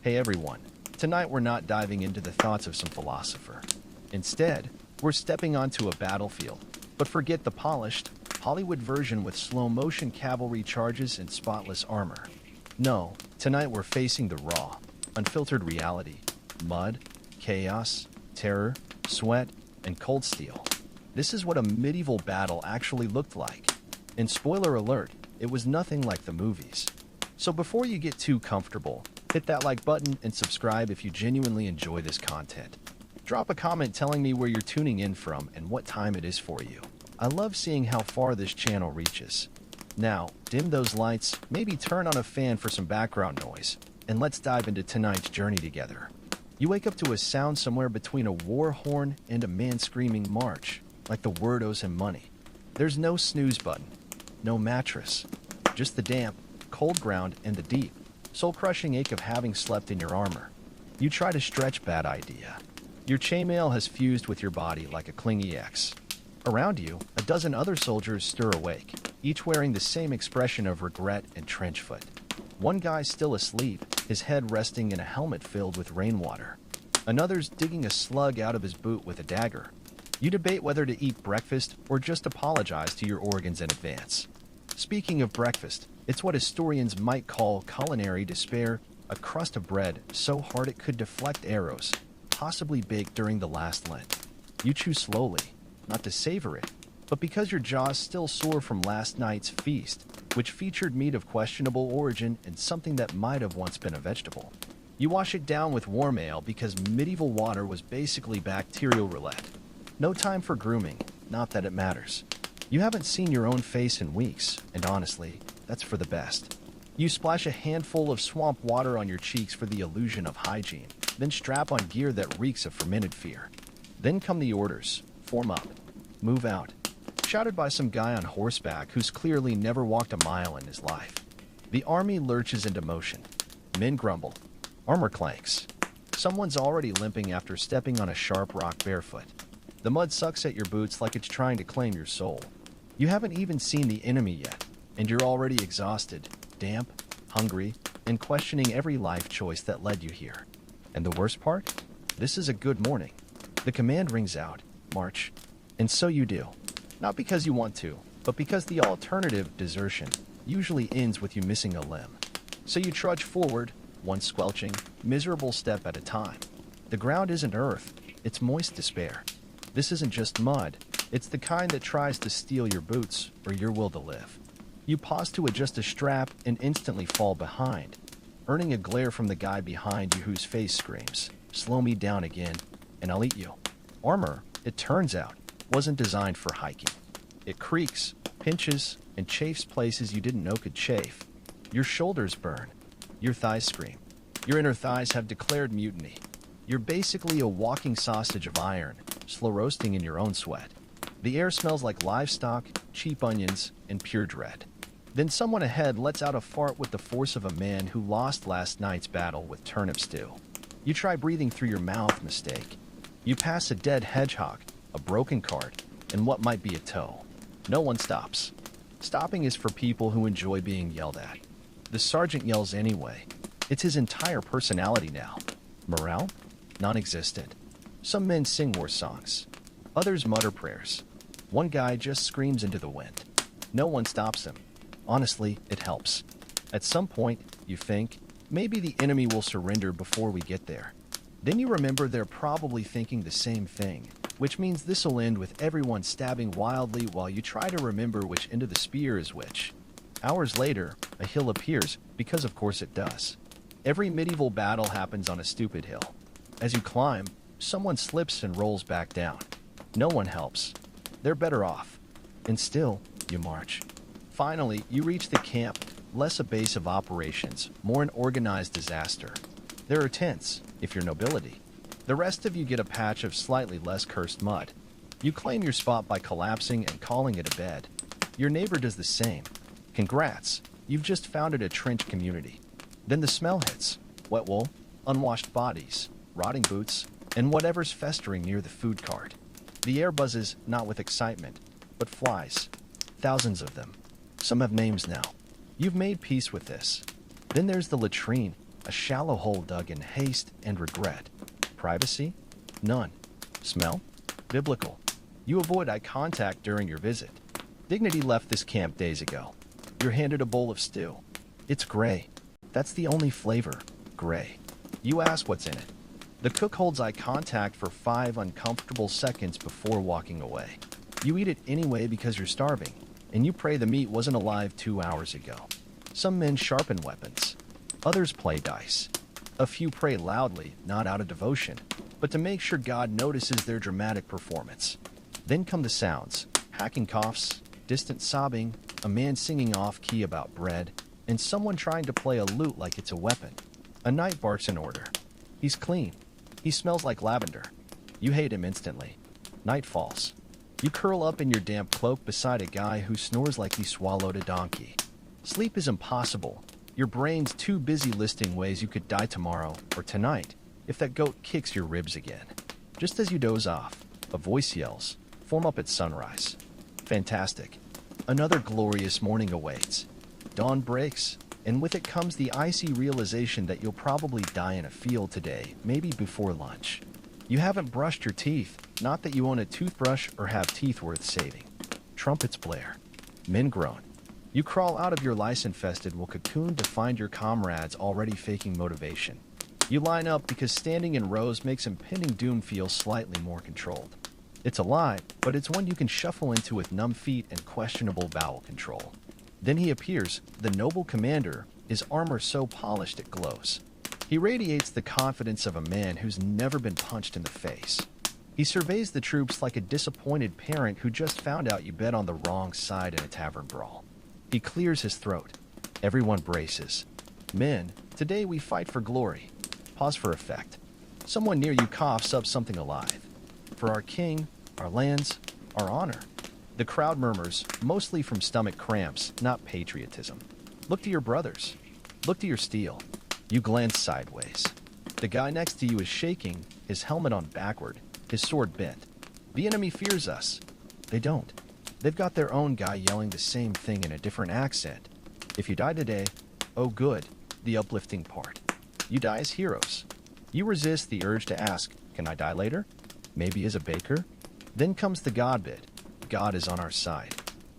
Hey everyone, tonight we're not diving into the thoughts of some philosopher. Instead, we're stepping onto a battlefield, but forget the polished, Hollywood version with slow-motion cavalry charges and spotless armor. No, tonight we're facing the raw, unfiltered reality. Mud, chaos, terror, sweat, and cold steel. This is what a medieval battle actually looked like. And spoiler alert, it was nothing like the movies. So before you get too comfortable, hit that like button and subscribe if you genuinely enjoy this content. Drop a comment telling me where you're tuning in from and what time it is for you. I love seeing how far this channel reaches. Now, dim those lights, maybe turn on a fan for some background noise, and let's dive into tonight's journey together. You wake up to a sound somewhere between a war horn and a man screaming march, like the word owes him money. There's no snooze button, no mattress, just the damp, cold ground and the deep, soul-crushing ache of having slept in your armor. You try to stretch, bad idea. Your chainmail has fused with your body like a clingy X. Around you, a dozen other soldiers stir awake, each wearing the same expression of regret and trench foot. One guy's still asleep, his head resting in a helmet filled with rainwater. Another's digging a slug out of his boot with a dagger. You debate whether to eat breakfast or just apologize to your organs in advance. Speaking of breakfast, it's what historians might call culinary despair, a crust of bread so hard it could deflect arrows, possibly baked during the last Lent. You chew slowly, not to savor it, but because your jaw's still sore from last night's feast, which featured meat of questionable origin and something that might have once been a vegetable. You wash it down with warm ale because medieval water was basically bacterial roulette. No time for grooming, not that it matters. You haven't seen your own face in weeks, and honestly, that's for the best. You splash a handful of swamp water on your cheeks for the illusion of hygiene, then strap on gear that reeks of fermented fear. Then come the orders. Form up. Move out. Shouted by some guy on horseback who's clearly never walked a mile in his life. The army lurches into motion. Men grumble. Armor clanks. Someone's already limping after stepping on a sharp rock barefoot. The mud sucks at your boots like it's trying to claim your soul. You haven't even seen the enemy yet, and you're already exhausted, damp, hungry, and questioning every life choice that led you here. And the worst part? This is a good morning. The command rings out, march, and so you do. Not because you want to, but because the alternative, desertion, usually ends with you missing a limb. So you trudge forward, one squelching, miserable step at a time. The ground isn't earth, it's moist despair. This isn't just mud, it's the kind that tries to steal your boots or your will to live. You pause to adjust a strap and instantly fall behind, earning a glare from the guy behind you whose face screams, "Slow me down again, and I'll eat you." Armor, it turns out, wasn't designed for hiking. It creaks, pinches, and chafes places you didn't know could chafe. Your shoulders burn. Your thighs scream. Your inner thighs have declared mutiny. You're basically a walking sausage of iron, slow roasting in your own sweat. The air smells like livestock, cheap onions, and pure dread. Then someone ahead lets out a fart with the force of a man who lost last night's battle with turnip stew. You try breathing through your mouth, mistake. You pass a dead hedgehog, a broken cart, and what might be a toe. No one stops. Stopping is for people who enjoy being yelled at. The sergeant yells anyway. It's his entire personality now. Morale? Non-existent. Some men sing war songs. Others mutter prayers. One guy just screams into the wind. No one stops him. Honestly, it helps. At some point, you think, maybe the enemy will surrender before we get there. Then you remember they're probably thinking the same thing, which means this'll end with everyone stabbing wildly while you try to remember which end of the spear is which. Hours later, a hill appears, because of course it does. Every medieval battle happens on a stupid hill. As you climb, someone slips and rolls back down. No one helps. They're better off. And still, you march. Finally, you reach the camp, less a base of operations, more an organized disaster. There are tents, if you're nobility. The rest of you get a patch of slightly less cursed mud. You claim your spot by collapsing and calling it a bed. Your neighbor does the same. Congrats, you've just founded a trench community. Then the smell hits. Wet wool, unwashed bodies, rotting boots, and whatever's festering near the food cart. The air buzzes not with excitement, but flies. Thousands of them. Some have names now. You've made peace with this. Then there's the latrine, A shallow hole dug in haste and regret. Privacy? None. Smell? Biblical. You avoid eye contact during your visit. Dignity left this camp days ago. You're handed a bowl of stew. It's gray. That's the only flavor. Gray. You ask what's in it. The cook holds eye contact for 5 uncomfortable seconds before walking away. You eat it anyway because you're starving, and you pray the meat wasn't alive 2 hours ago. Some men sharpen weapons. Others play dice. A few pray loudly, not out of devotion, but to make sure God notices their dramatic performance. Then come the sounds: hacking coughs, distant sobbing, a man singing off-key about bread, and someone trying to play a lute like it's a weapon. A knight barks an order. He's clean. He smells like lavender. You hate him instantly. Night falls. You curl up in your damp cloak beside a guy who snores like he swallowed a donkey. Sleep is impossible. Your brain's too busy listing ways you could die tomorrow or tonight if that goat kicks your ribs again. Just as you doze off, a voice yells, "Form up at sunrise." Fantastic. Another glorious morning awaits. Dawn breaks, and with it comes the icy realization that you'll probably die in a field today, maybe before lunch. You haven't brushed your teeth, not that you own a toothbrush or have teeth worth saving. Trumpets blare. Men groan. You crawl out of your lice-infested cocoon to find your comrades already faking motivation. You line up because standing in rows makes impending doom feel slightly more controlled. It's a lie, but it's one you can shuffle into with numb feet and questionable bowel control. Then he appears, the noble commander, his armor so polished it glows. He radiates the confidence of a man who's never been punched in the face. He surveys the troops like a disappointed parent who just found out you bet on the wrong side in a tavern brawl. He clears his throat. Everyone braces. Men, today we fight for glory. Pause for effect. Someone near you coughs up something alive. For our king, our lands, our honor. The crowd murmurs, mostly from stomach cramps, not patriotism. Look to your brothers. Look to your steel. You glance sideways. The guy next to you is shaking, his helmet on backward, his sword bent. The enemy fears us. They don't. They've got their own guy yelling the same thing in a different accent. If you die today, oh good, the uplifting part. You die as heroes. You resist the urge to ask, can I die later? Maybe as a baker? Then comes the God bit. God is on our side.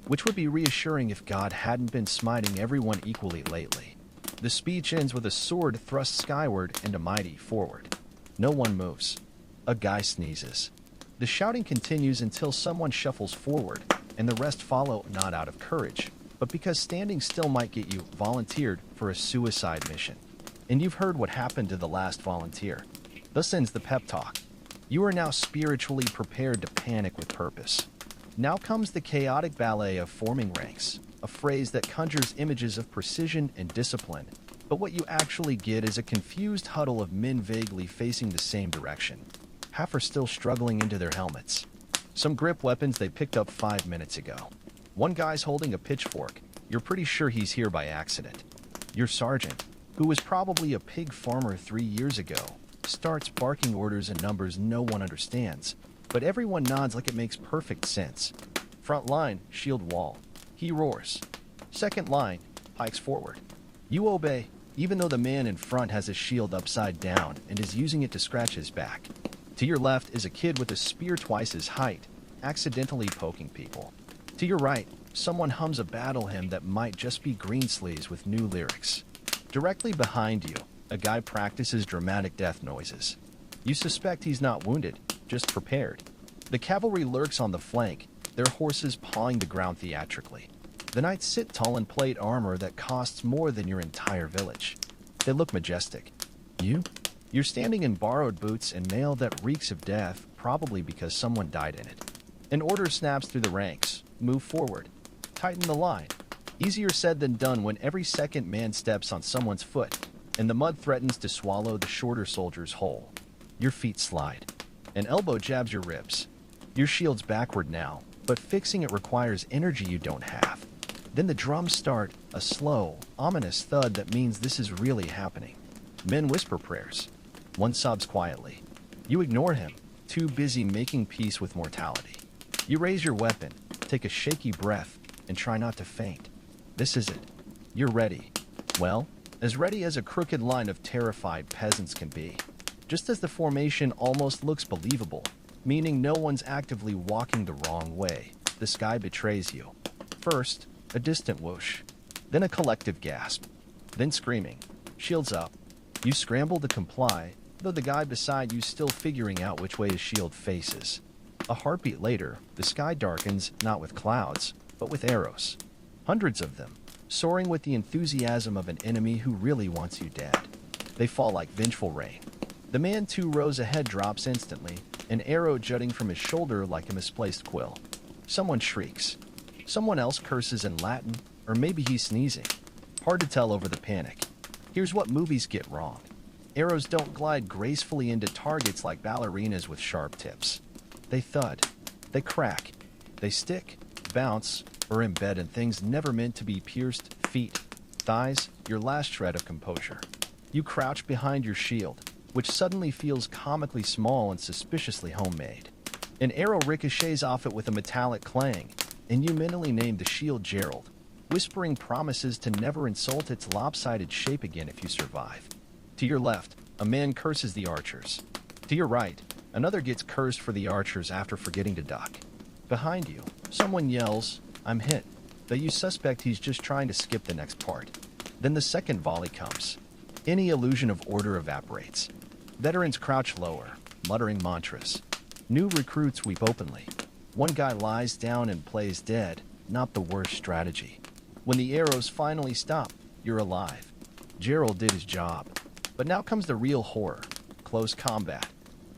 Which would be reassuring if God hadn't been smiting everyone equally lately. The speech ends with a sword thrust skyward and a mighty forward. No one moves. A guy sneezes. The shouting continues until someone shuffles forward, and the rest follow not out of courage, but because standing still might get you volunteered for a suicide mission. And you've heard what happened to the last volunteer. Thus ends the pep talk. You are now spiritually prepared to panic with purpose. Now comes the chaotic ballet of forming ranks, a phrase that conjures images of precision and discipline, but what you actually get is a confused huddle of men vaguely facing the same direction. Half are still struggling into their helmets. Some grip weapons they picked up 5 minutes ago. One guy's holding a pitchfork. You're pretty sure he's here by accident. Your sergeant, who was probably a pig farmer 3 years ago, starts barking orders in numbers no one understands, but everyone nods like it makes perfect sense. Front line, shield wall. He roars. Second line, pikes forward. You obey, even though the man in front has his shield upside down and is using it to scratch his back. To your left is a kid with a spear twice his height, accidentally poking people. To your right, someone hums a battle hymn that might just be Greensleeves with new lyrics. Directly behind you, a guy practices dramatic death noises. You suspect he's not wounded, just prepared. The cavalry lurks on the flank, their horses pawing the ground theatrically. The knights sit tall in plate armor that costs more than your entire village. They look majestic. You're standing in borrowed boots and mail that reeks of death, probably because someone died in it. An order snaps through the ranks. Move forward. Tighten the line. Easier said than done when every second man steps on someone's foot, and the mud threatens to swallow the shorter soldier's whole. Your feet slide. An elbow jabs your ribs. Your shield's backward now, but fixing it requires energy you don't have. Then the drums start, a slow, ominous thud that means this is really happening. Men whisper prayers. One sobs quietly. You ignore him, too busy making peace with mortality. You raise your weapon, take a shaky breath, and try not to faint. This is it. You're ready. Well, as ready as a crooked line of terrified peasants can be. Just as the formation almost looks believable, meaning no one's actively walking the wrong way, the sky betrays you. First, a distant whoosh, then a collective gasp, then screaming. Shields up. You scramble to comply, though the guy beside you still figuring out which way his shield faces. A heartbeat later, the sky darkens not with clouds, but with arrows. Hundreds of them, soaring with the enthusiasm of an enemy who really wants you dead. They fall like vengeful rain. The man 2 rows ahead drops instantly, an arrow jutting from his shoulder like a misplaced quill. Someone shrieks. Someone else curses in Latin, or maybe he's sneezing. Hard to tell over the panic. Here's what movies get wrong. Arrows don't glide gracefully into targets like ballerinas with sharp tips. They thud. They crack. They stick, bounce, or embed in things never meant to be pierced: feet, thighs, your last shred of composure. You crouch behind your shield, which suddenly feels comically small and suspiciously homemade. An arrow ricochets off it with a metallic clang, and you mentally name the shield Gerald, whispering promises to never insult its lopsided shape again if you survive. To your left, a man curses the archers. To your right, another gets cursed for the archers after forgetting to duck. Behind you, someone yells, "I'm hit," though you suspect he's just trying to skip the next part. Then the second volley comes. Any illusion of order evaporates. Veterans crouch lower, muttering mantras. New recruits weep openly. One guy lies down and plays dead, not the worst strategy. When the arrows finally stop, you're alive. Gerald did his job. But now comes the real horror: close combat.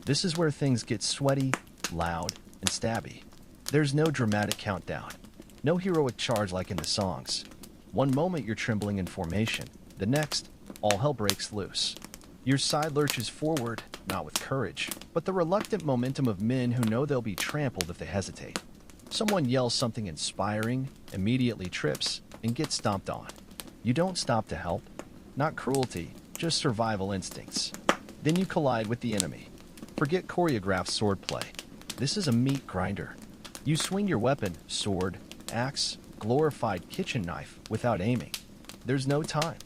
This is where things get sweaty, loud, and stabby. There's no dramatic countdown. No heroic charge like in the songs. One moment you're trembling in formation. The next, all hell breaks loose. Your side lurches forward, not with courage, but the reluctant momentum of men who know they'll be trampled if they hesitate. Someone yells something inspiring, immediately trips, and gets stomped on. You don't stop to help. Not cruelty, just survival instincts. Then you collide with the enemy. Forget choreographed swordplay. This is a meat grinder. You swing your weapon, sword, axe, glorified kitchen knife, without aiming. There's no time.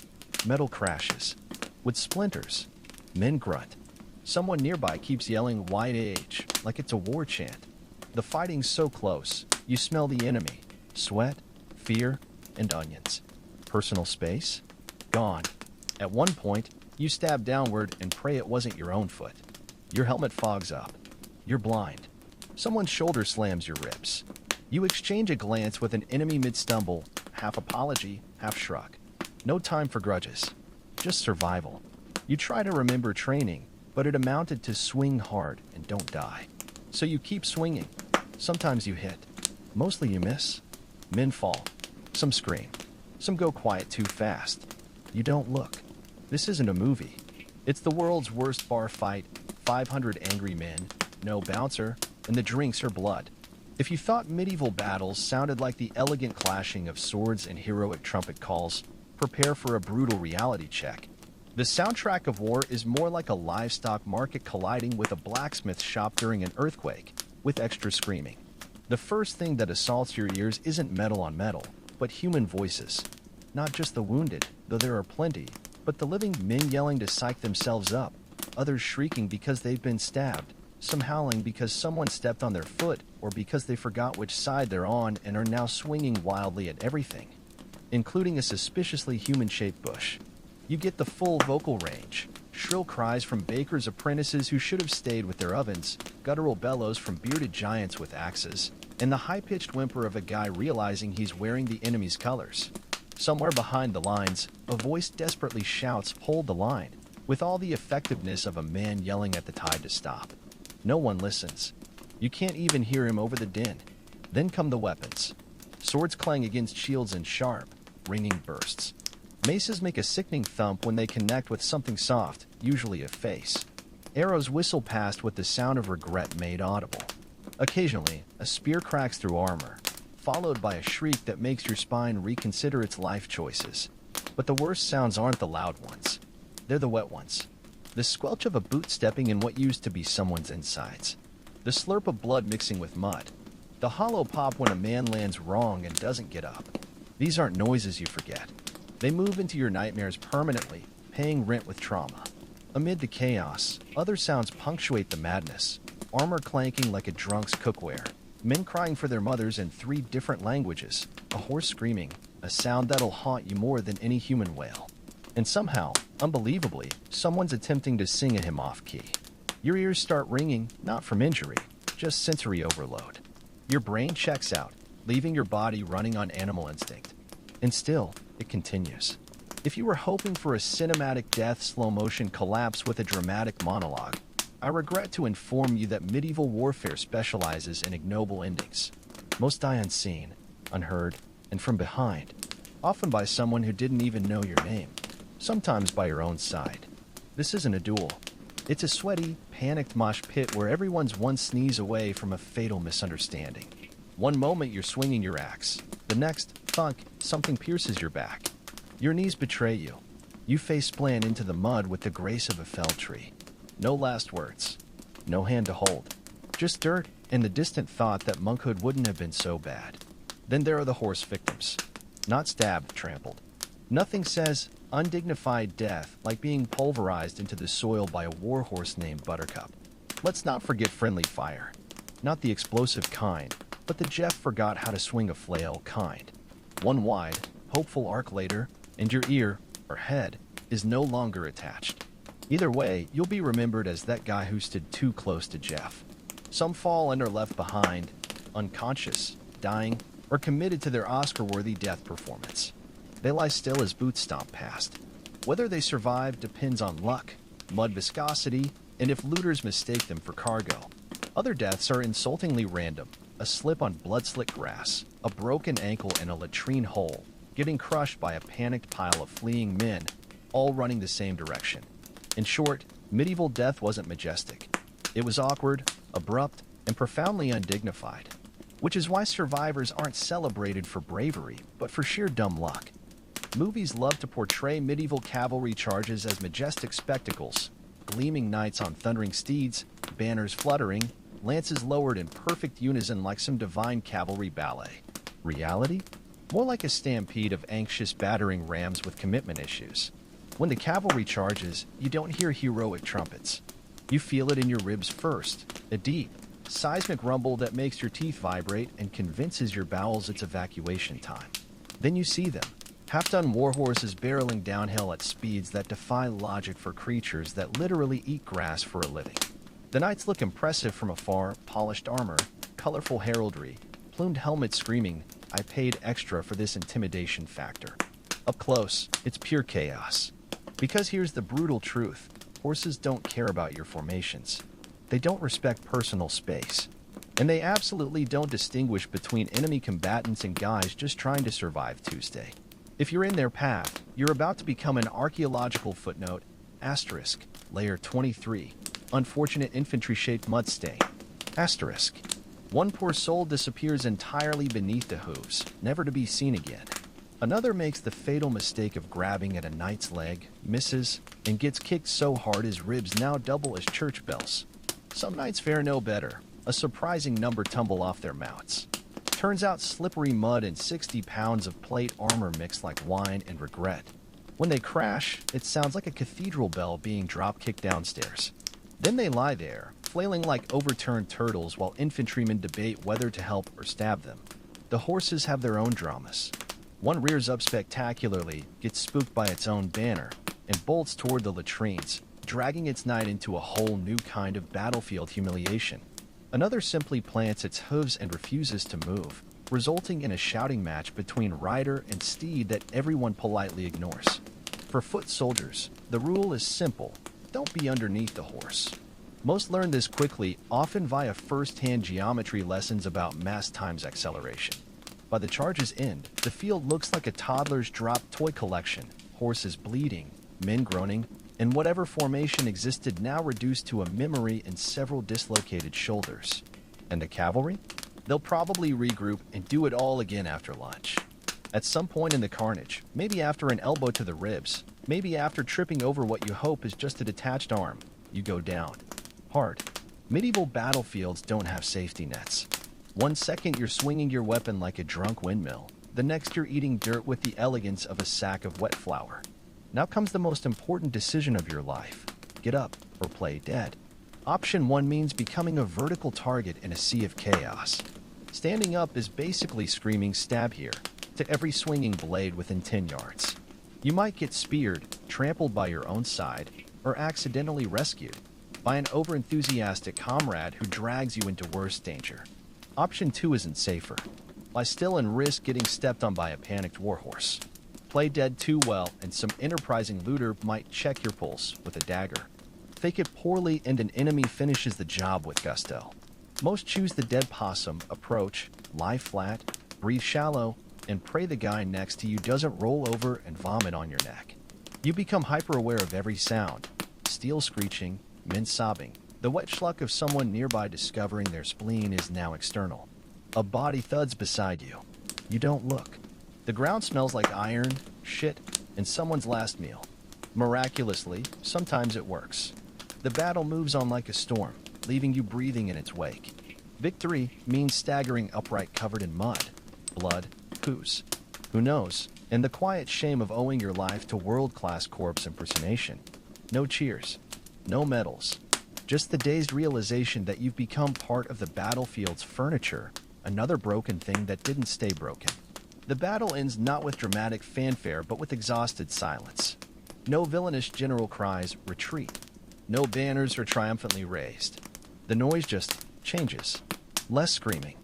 Metal crashes. With splinters. Men grunt. Someone nearby keeps yelling "White Age" like it's a war chant. The fighting's so close, you smell the enemy. Sweat, fear, and onions. Personal space? Gone. At one point, you stab downward and pray it wasn't your own foot. Your helmet fogs up. You're blind. Someone's shoulder slams your ribs. You exchange a glance with an enemy mid-stumble, half apology, half shrug. No time for grudges. Just survival. You try to remember training, but it amounted to swing hard and don't die. So you keep swinging. Sometimes you hit. Mostly you miss. Men fall. Some scream. Some go quiet too fast. You don't look. This isn't a movie. It's the world's worst bar fight, 500 angry men, no bouncer, and the drinks are blood. If you thought medieval battles sounded like the elegant clashing of swords and heroic trumpet calls, prepare for a brutal reality check. The soundtrack of war is more like a livestock market colliding with a blacksmith shop during an earthquake, with extra screaming. The first thing that assaults your ears isn't metal on metal, but human voices. Not just the wounded, though there are plenty, but the living, men yelling to psych themselves up, others shrieking because they've been stabbed, some howling because someone stepped on their foot or because they forgot which side they're on and are now swinging wildly at everything, including a suspiciously human-shaped bush. You get the full vocal range: shrill cries from bakers' apprentices who should have stayed with their ovens, guttural bellows from bearded giants with axes, and the high-pitched whimper of a guy realizing he's wearing the enemy's colors. Somewhere behind the lines, a voice desperately shouts, "Hold the line," with all the effectiveness of a man yelling at the tide to stop. No one listens. You can't even hear him over the din. Then come the weapons. Swords clang against shields in sharp, ringing bursts. Maces make a sickening thump when they connect with something soft, usually a face. Arrows whistle past with the sound of regret made audible. Occasionally, a spear cracks through armor, followed by a shriek that makes your spine reconsider its life choices. But the worst sounds aren't the loud ones. They're the wet ones. The squelch of a boot stepping in what used to be someone's insides. The slurp of blood mixing with mud. The hollow pop when a man lands wrong and doesn't get up. These aren't noises you forget. They move into your nightmares permanently, paying rent with trauma. Amid the chaos, other sounds punctuate the madness. Armor clanking like a drunk's cookware, men crying for their mothers in 3 different languages, a horse screaming, a sound that'll haunt you more than any human wail. And somehow, unbelievably, someone's attempting to sing at him off-key. Your ears start ringing, not from injury, just sensory overload. Your brain checks out, leaving your body running on animal instinct. And still, it continues. If you were hoping for a cinematic death slow-motion collapse with a dramatic monologue, I regret to inform you that medieval warfare specializes in ignoble endings. Most die unseen, unheard, and from behind, often by someone who didn't even know your name, sometimes by your own side. This isn't a duel. It's a sweaty, panicked mosh pit where everyone's one sneeze away from a fatal misunderstanding. One moment you're swinging your axe, the next, thunk, something pierces your back. Your knees betray you. You face plant into the mud with the grace of a felled tree. No last words. No hand to hold. Just dirt and the distant thought that monkhood wouldn't have been so bad. Then there are the horse victims. Not stabbed, trampled. Nothing says undignified death like being pulverized into the soil by a warhorse named Buttercup. Let's not forget friendly fire. Not the explosive kind, but the Jeff forgot how to swing a flail kind. One wide, hopeful arc later, and your ear, or head, is no longer attached. Either way, you'll be remembered as that guy who stood too close to Jeff. Some fall and are left behind, unconscious, dying, or committed to their Oscar-worthy death performance. They lie still as boots stomp past. Whether they survive depends on luck, mud viscosity, and if looters mistake them for cargo. Other deaths are insultingly random. A slip on blood-slick grass, a broken ankle in a latrine hole, getting crushed by a panicked pile of fleeing men, all running the same direction. In short, medieval death wasn't majestic. It was awkward, abrupt, and profoundly undignified. Which is why survivors aren't celebrated for bravery, but for sheer dumb luck. Movies love to portray medieval cavalry charges as majestic spectacles, gleaming knights on thundering steeds, banners fluttering, lances lowered in perfect unison like some divine cavalry ballet. Reality? More like a stampede of anxious, battering rams with commitment issues. When the cavalry charges, you don't hear heroic trumpets. You feel it in your ribs first, a deep, seismic rumble that makes your teeth vibrate and convinces your bowels it's evacuation time. Then you see them, half-done warhorses barreling downhill at speeds that defy logic for creatures that literally eat grass for a living. The knights look impressive from afar, polished armor, colorful heraldry, plumed helmets screaming, "I paid extra for this intimidation factor." Up close, it's pure chaos. Because here's the brutal truth, horses don't care about your formations. They don't respect personal space. And they absolutely don't distinguish between enemy combatants and guys just trying to survive Tuesday. If you're in their path, you're about to become an archaeological footnote, asterisk, layer 23, unfortunate infantry-shaped mud stain, asterisk. One poor soul disappears entirely beneath the hooves, never to be seen again. Another makes the fatal mistake of grabbing at a knight's leg, misses, and gets kicked so hard his ribs now double as church bells. Some knights fare no better. A surprising number tumble off their mounts. Turns out slippery mud and 60 pounds of plate armor mix like wine and regret. When they crash, it sounds like a cathedral bell being drop-kicked downstairs. Then they lie there, flailing like overturned turtles while infantrymen debate whether to help or stab them. The horses have their own dramas. One rears up spectacularly, gets spooked by its own banner, and bolts toward the latrines, dragging its knight into a whole new kind of battlefield humiliation. Another simply plants its hooves and refuses to move, resulting in a shouting match between rider and steed that everyone politely ignores. For foot soldiers, the rule is simple: don't be underneath the horse. Most learn this quickly, often via first-hand geometry lessons about mass times acceleration. By the charge's end, the field looks like a toddler's dropped toy collection, horses bleeding, men groaning, and whatever formation existed now reduced to a memory and several dislocated shoulders. And the cavalry? They'll probably regroup and do it all again after lunch. At some point in the carnage, maybe after an elbow to the ribs, maybe after tripping over what you hope is just a detached arm, you go down. Hard. Medieval battlefields don't have safety nets. 1 second you're swinging your weapon like a drunk windmill. The next you're eating dirt with the elegance of a sack of wet flour. Now comes the most important decision of your life. Get up or play dead. Option 1 means becoming a vertical target in a sea of chaos. Standing up is basically screaming "stab here" to every swinging blade within 10 yards. You might get speared, trampled by your own side, or accidentally rescued by an overenthusiastic comrade who drags you into worse danger. Option 2 isn't safer. Lie still and risk getting stepped on by a panicked warhorse. Play dead too well, and some enterprising looter might check your pulse with a dagger. Fake it poorly and an enemy finishes the job with gusto. Most choose the dead possum approach, lie flat, breathe shallow, and pray the guy next to you doesn't roll over and vomit on your neck. You become hyper-aware of every sound: steel screeching, men sobbing, the wet schluck of someone nearby discovering their spleen is now external. A body thuds beside you. You don't look. The ground smells like iron, shit, and someone's last meal. Miraculously, sometimes it works. The battle moves on like a storm, leaving you breathing in its wake. Victory means staggering upright covered in mud, blood, poos. Who knows? And the quiet shame of owing your life to world-class corpse impersonation. No cheers. No medals. Just the dazed realization that you've become part of the battlefield's furniture, another broken thing that didn't stay broken. The battle ends not with dramatic fanfare but with exhausted silence. No villainous general cries, "Retreat." No banners are triumphantly raised. The noise just changes. Less screaming,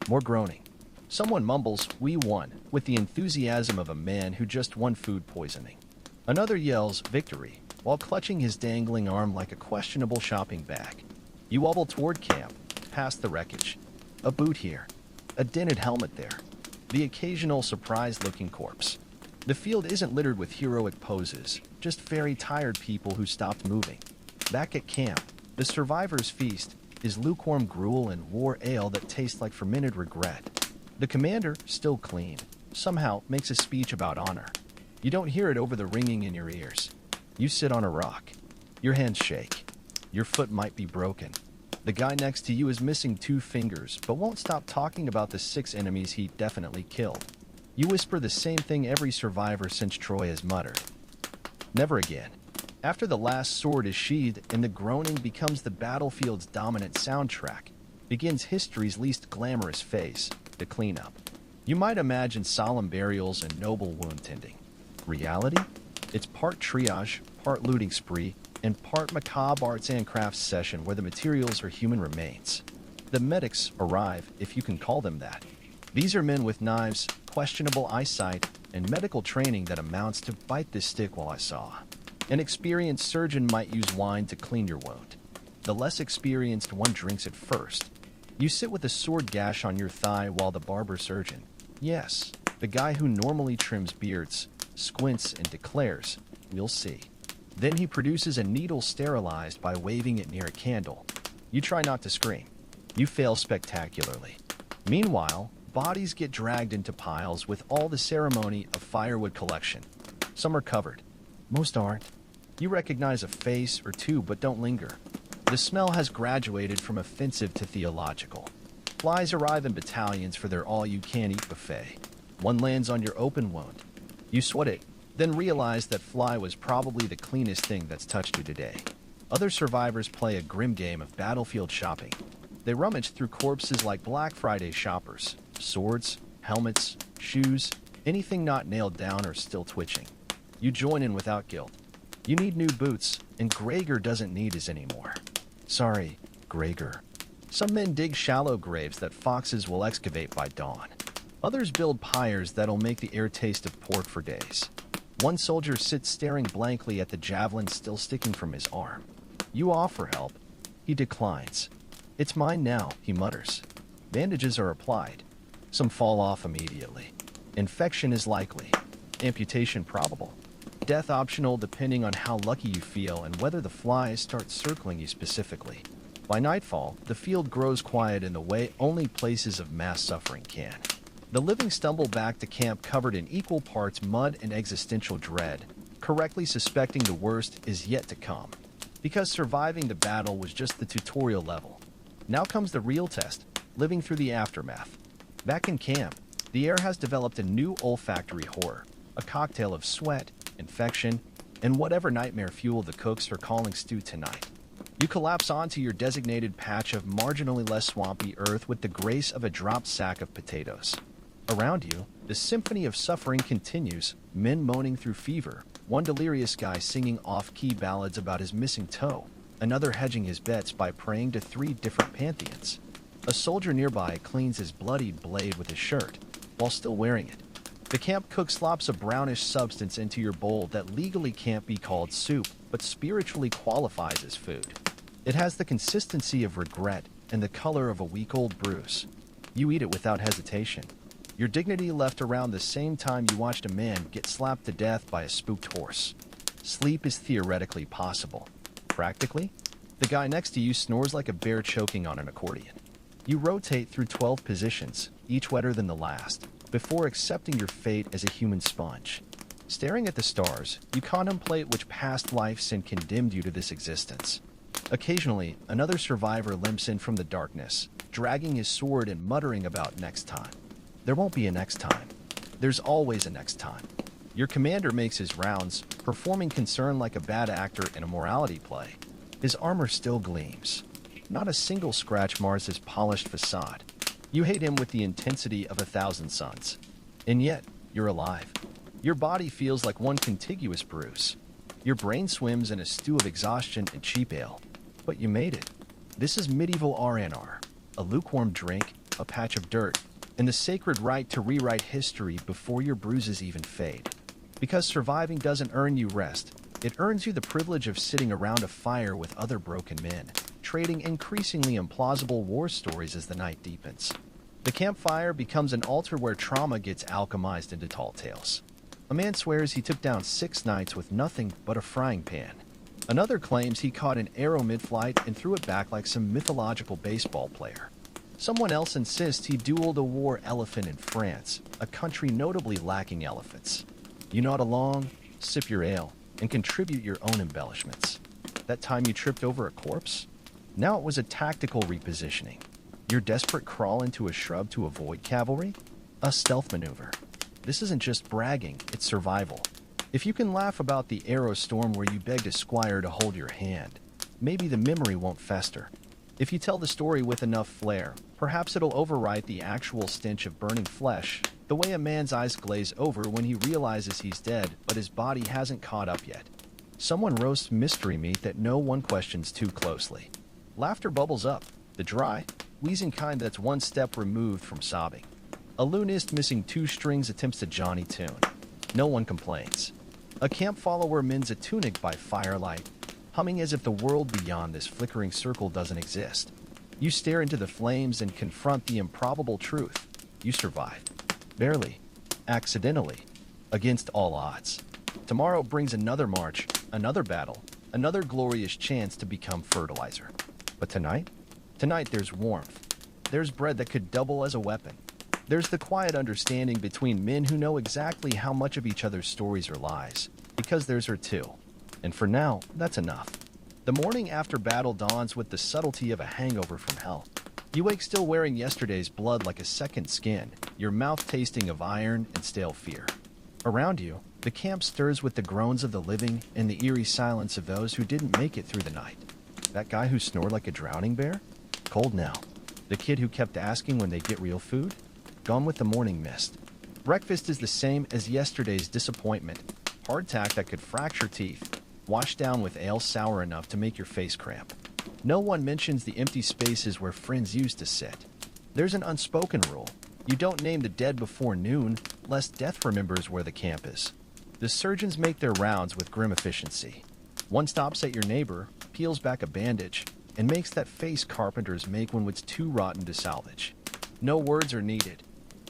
more groaning. Someone mumbles, "We won," with the enthusiasm of a man who just won food poisoning. Another yells, "Victory," while clutching his dangling arm like a questionable shopping bag. You wobble toward camp, past the wreckage. A boot here, a dented helmet there, the occasional surprised-looking corpse. The field isn't littered with heroic poses, just very tired people who stopped moving. Back at camp, the survivor's feast is lukewarm gruel and war ale that tastes like fermented regret. The commander, still clean, somehow makes a speech about honor. You don't hear it over the ringing in your ears. You sit on a rock. Your hands shake. Your foot might be broken. The guy next to you is missing 2 fingers, but won't stop talking about the 6 enemies he definitely killed. You whisper the same thing every survivor since Troy has muttered. Never again. After the last sword is sheathed and the groaning becomes the battlefield's dominant soundtrack, begins history's least glamorous phase, the cleanup. You might imagine solemn burials and noble wound tending. Reality? It's part triage, part looting spree, and part macabre arts and crafts session where the materials are human remains. The medics arrive, if you can call them that. These are men with knives, questionable eyesight, and medical training that amounts to "bite this stick while I saw." An experienced surgeon might use wine to clean your wound. The less experienced one drinks it first. You sit with a sword gash on your thigh while the barber surgeon, yes, the guy who normally trims beards, squints and declares, "We'll see." Then he produces a needle sterilized by waving it near a candle. You try not to scream. You fail spectacularly. Meanwhile, bodies get dragged into piles with all the ceremony of firewood collection. Some are covered. Most aren't. You recognize a face or 2 but don't linger. The smell has graduated from offensive to theological. Flies arrive in battalions for their all-you-can-eat buffet. One lands on your open wound. You sweat it, then realize that fly was probably the cleanest thing that's touched you today. Other survivors play a grim game of battlefield shopping. They rummage through corpses like Black Friday shoppers. Swords, helmets, shoes, anything not nailed down or still twitching. You join in without guilt. You need new boots, and Gregor doesn't need his anymore. Sorry, Gregor. Some men dig shallow graves that foxes will excavate by dawn. Others build pyres that'll make the air taste of pork for days. One soldier sits staring blankly at the javelin still sticking from his arm. You offer help. He declines. "It's mine now," he mutters. Bandages are applied. Some fall off immediately. Infection is likely. Amputation probable. Death optional depending on how lucky you feel and whether the flies start circling you specifically. By nightfall, the field grows quiet in the way only places of mass suffering can. The living stumble back to camp covered in equal parts mud and existential dread, correctly suspecting the worst is yet to come. Because surviving the battle was just the tutorial level. Now comes the real test, living through the aftermath. Back in camp, The air has developed a new olfactory horror, a cocktail of sweat, infection, and whatever nightmare fuel the cooks are calling stew tonight. You collapse onto your designated patch of marginally less swampy earth with the grace of a dropped sack of potatoes. Around you, the symphony of suffering continues, men moaning through fever, one delirious guy singing off-key ballads about his missing toe, another hedging his bets by praying to 3 different pantheons. A soldier nearby cleans his bloodied blade with his shirt, while still wearing it. The camp cook slops a brownish substance into your bowl that legally can't be called soup, but spiritually qualifies as food. It has the consistency of regret and the color of a week-old bruise. You eat it without hesitation. Your dignity left around the same time you watched a man get slapped to death by a spooked horse. Sleep is theoretically possible. Practically, the guy next to you snores like a bear choking on an accordion. You rotate through 12 positions, each wetter than the last, before accepting your fate as a human sponge. Staring at the stars, you contemplate which past life sin condemned you to this existence. Occasionally, another survivor limps in from the darkness, dragging his sword and muttering about next time. There won't be a next time. There's always a next time. Your commander makes his rounds, performing concern like a bad actor in a morality play. His armor still gleams. Not a single scratch mars his polished facade. You hate him with the intensity of 1,000 suns. And yet, you're alive. Your body feels like one contiguous bruise. Your brain swims in a stew of exhaustion and cheap ale. But you made it. This is medieval RNR, a lukewarm drink, a patch of dirt, and the sacred right to rewrite history before your bruises even fade. Because surviving doesn't earn you rest, it earns you the privilege of sitting around a fire with other broken men, trading increasingly implausible war stories as the night deepens. The campfire becomes an altar where trauma gets alchemized into tall tales. A man swears he took down 6 knights with nothing but a frying pan. Another claims he caught an arrow mid-flight and threw it back like some mythological baseball player. Someone else insists he dueled a war elephant in France, a country notably lacking elephants. You nod along, sip your ale, and contribute your own embellishments. That time you tripped over a corpse? Now it was a tactical repositioning. Your desperate crawl into a shrub to avoid cavalry? A stealth maneuver. This isn't just bragging, it's survival. If you can laugh about the arrow storm where you begged a squire to hold your hand, maybe the memory won't fester. If you tell the story with enough flair, perhaps it'll overwrite the actual stench of burning flesh, the way a man's eyes glaze over when he realizes he's dead but his body hasn't caught up yet. Someone roasts mystery meat that no one questions too closely. Laughter bubbles up, the dry, wheezing kind that's one step removed from sobbing. A loonist missing 2 strings attempts a Johnny tune. No one complains. A camp follower mends a tunic by firelight, humming as if the world beyond this flickering circle doesn't exist. You stare into the flames and confront the improbable truth. You survive. Barely. Accidentally. Against all odds. Tomorrow brings another march, another battle, another glorious chance to become fertilizer. But tonight? Tonight there's warmth. There's bread that could double as a weapon. There's the quiet understanding between men who know exactly how much of each other's stories are lies, because theirs are too. And for now, that's enough. The morning after battle dawns with the subtlety of a hangover from hell. You wake still wearing yesterday's blood like a second skin, your mouth tasting of iron and stale fear. Around you, the camp stirs with the groans of the living and the eerie silence of those who didn't make it through the night. That guy who snored like a drowning bear? Cold now. The kid who kept asking when they get real food? Gone with the morning mist. Breakfast is the same as yesterday's disappointment. Hardtack that could fracture teeth, washed down with ale sour enough to make your face cramp. No one mentions the empty spaces where friends used to sit. There's an unspoken rule. You don't name the dead before noon, lest death remembers where the camp is. The surgeons make their rounds with grim efficiency. One stops at your neighbor, peels back a bandage, and makes that face carpenters make when it's too rotten to salvage. No words are needed.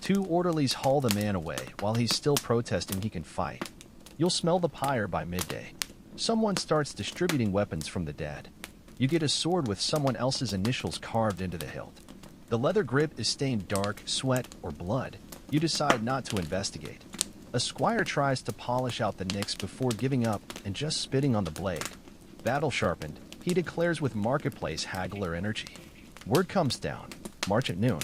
2 orderlies haul the man away while he's still protesting he can fight. You'll smell the pyre by midday. Someone starts distributing weapons from the dead. You get a sword with someone else's initials carved into the hilt. The leather grip is stained dark, sweat, or blood. You decide not to investigate. A squire tries to polish out the nicks before giving up and just spitting on the blade. Battle sharpened, he declares with marketplace haggler energy. Word comes down. March at noon.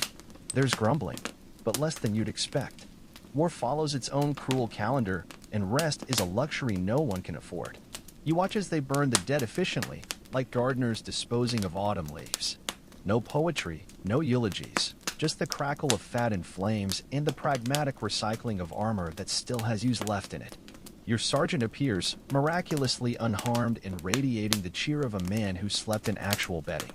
There's grumbling. but less than you'd expect. War follows its own cruel calendar, and rest is a luxury no one can afford. You watch as they burn the dead efficiently, like gardeners disposing of autumn leaves. No poetry, no eulogies, just the crackle of fat and flames and the pragmatic recycling of armor that still has use left in it. Your sergeant appears, miraculously unharmed and radiating the cheer of a man who slept in actual bedding.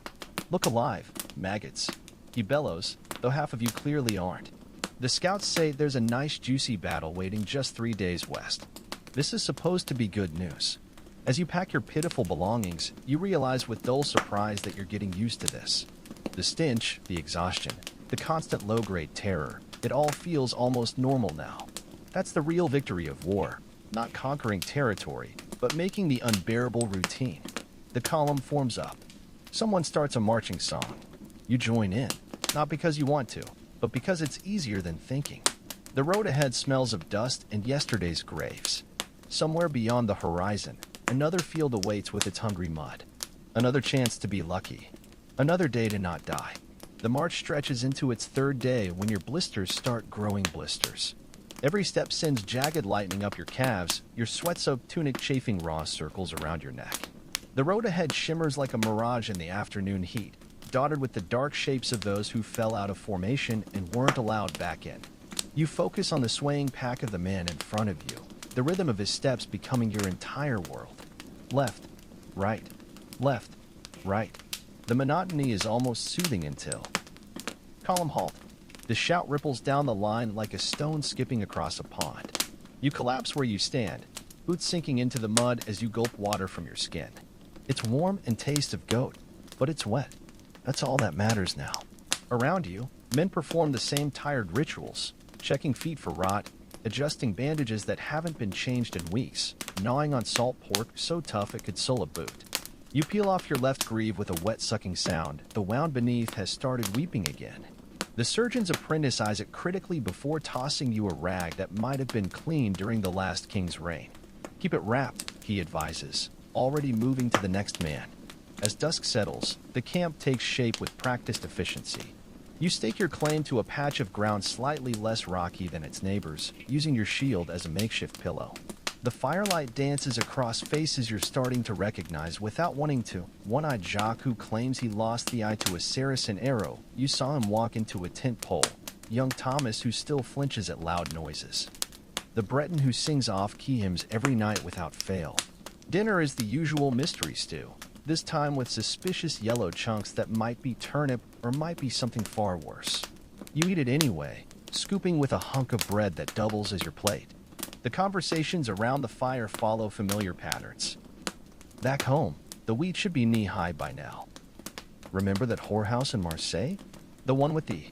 Look alive, maggots. He bellows, though half of you clearly aren't. The scouts say there's a nice juicy battle waiting just 3 days west. This is supposed to be good news. As you pack your pitiful belongings, you realize with dull surprise that you're getting used to this. The stench, the exhaustion, the constant low-grade terror, it all feels almost normal now. That's the real victory of war. Not conquering territory, but making the unbearable routine. The column forms up. Someone starts a marching song. You join in, not because you want to, but because it's easier than thinking. The road ahead smells of dust and yesterday's graves. Somewhere beyond the horizon, another field awaits with its hungry mud. Another chance to be lucky. Another day to not die. The march stretches into its 3rd day when your blisters start growing blisters. Every step sends jagged lightning up your calves, your sweat-soaked tunic chafing raw circles around your neck. The road ahead shimmers like a mirage in the afternoon heat, dotted with the dark shapes of those who fell out of formation and weren't allowed back in. You focus on the swaying pack of the man in front of you, the rhythm of his steps becoming your entire world. Left, right, left, right. The monotony is almost soothing until... Column halt. The shout ripples down the line like a stone skipping across a pond. You collapse where you stand, boots sinking into the mud as you gulp water from your skin. It's warm and taste of goat, but it's wet. That's all that matters now. Around you, men perform the same tired rituals, checking feet for rot, adjusting bandages that haven't been changed in weeks, gnawing on salt pork so tough it could sole a boot. You peel off your left greave with a wet-sucking sound. The wound beneath has started weeping again. The surgeon's apprentice eyes it critically before tossing you a rag that might have been cleaned during the last king's reign. Keep it wrapped, he advises, already moving to the next man. As dusk settles, the camp takes shape with practiced efficiency. You stake your claim to a patch of ground slightly less rocky than its neighbors, using your shield as a makeshift pillow. The firelight dances across faces you're starting to recognize without wanting to. One-eyed Jacques who claims he lost the eye to a Saracen arrow. You saw him walk into a tent pole. Young Thomas who still flinches at loud noises. The Breton who sings off-key hymns every night without fail. Dinner is the usual mystery stew, this time with suspicious yellow chunks that might be turnip or might be something far worse. You eat it anyway, scooping with a hunk of bread that doubles as your plate. The conversations around the fire follow familiar patterns. Back home, the wheat should be knee-high by now. Remember that whorehouse in Marseille? The one with the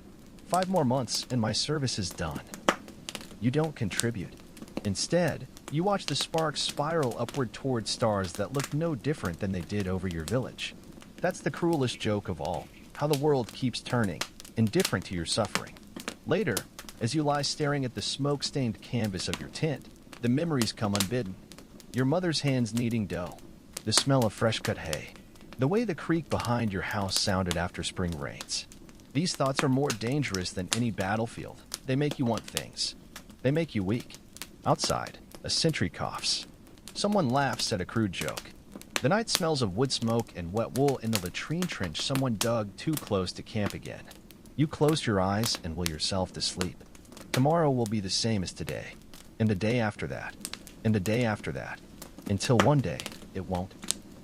5 more months and my service is done. You don't contribute. Instead, you watch the sparks spiral upward toward stars that look no different than they did over your village. That's the cruelest joke of all, how the world keeps turning, indifferent to your suffering. Later, as you lie staring at the smoke-stained canvas of your tent, the memories come unbidden. Your mother's hands kneading dough, the smell of fresh-cut hay, the way the creek behind your house sounded after spring rains. These thoughts are more dangerous than any battlefield. They make you want things. They make you weak. Outside, a sentry coughs. Someone laughs at a crude joke. The night smells of wood smoke and wet wool in the latrine trench someone dug too close to camp again. You close your eyes and will yourself to sleep. Tomorrow will be the same as today, and the day after that, and the day after that, until one day it won't.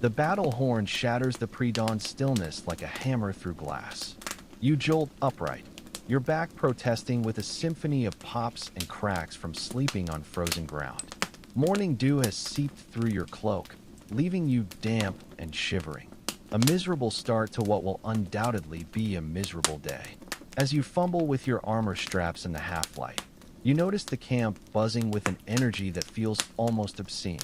The battle horn shatters the pre-dawn stillness like a hammer through glass. You jolt upright, your back protesting with a symphony of pops and cracks from sleeping on frozen ground. Morning dew has seeped through your cloak, leaving you damp and shivering. A miserable start to what will undoubtedly be a miserable day. As you fumble with your armor straps in the half-light, you notice the camp buzzing with an energy that feels almost obscene.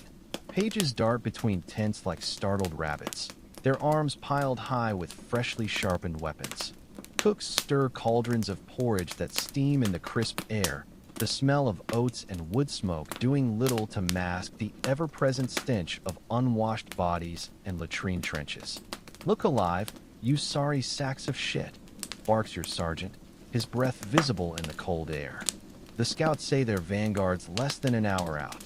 Pages dart between tents like startled rabbits, their arms piled high with freshly sharpened weapons. Cooks stir cauldrons of porridge that steam in the crisp air, the smell of oats and wood smoke doing little to mask the ever-present stench of unwashed bodies and latrine trenches. Look alive, you sorry sacks of shit, barks your sergeant, his breath visible in the cold air. The scouts say their vanguard's less than an hour out.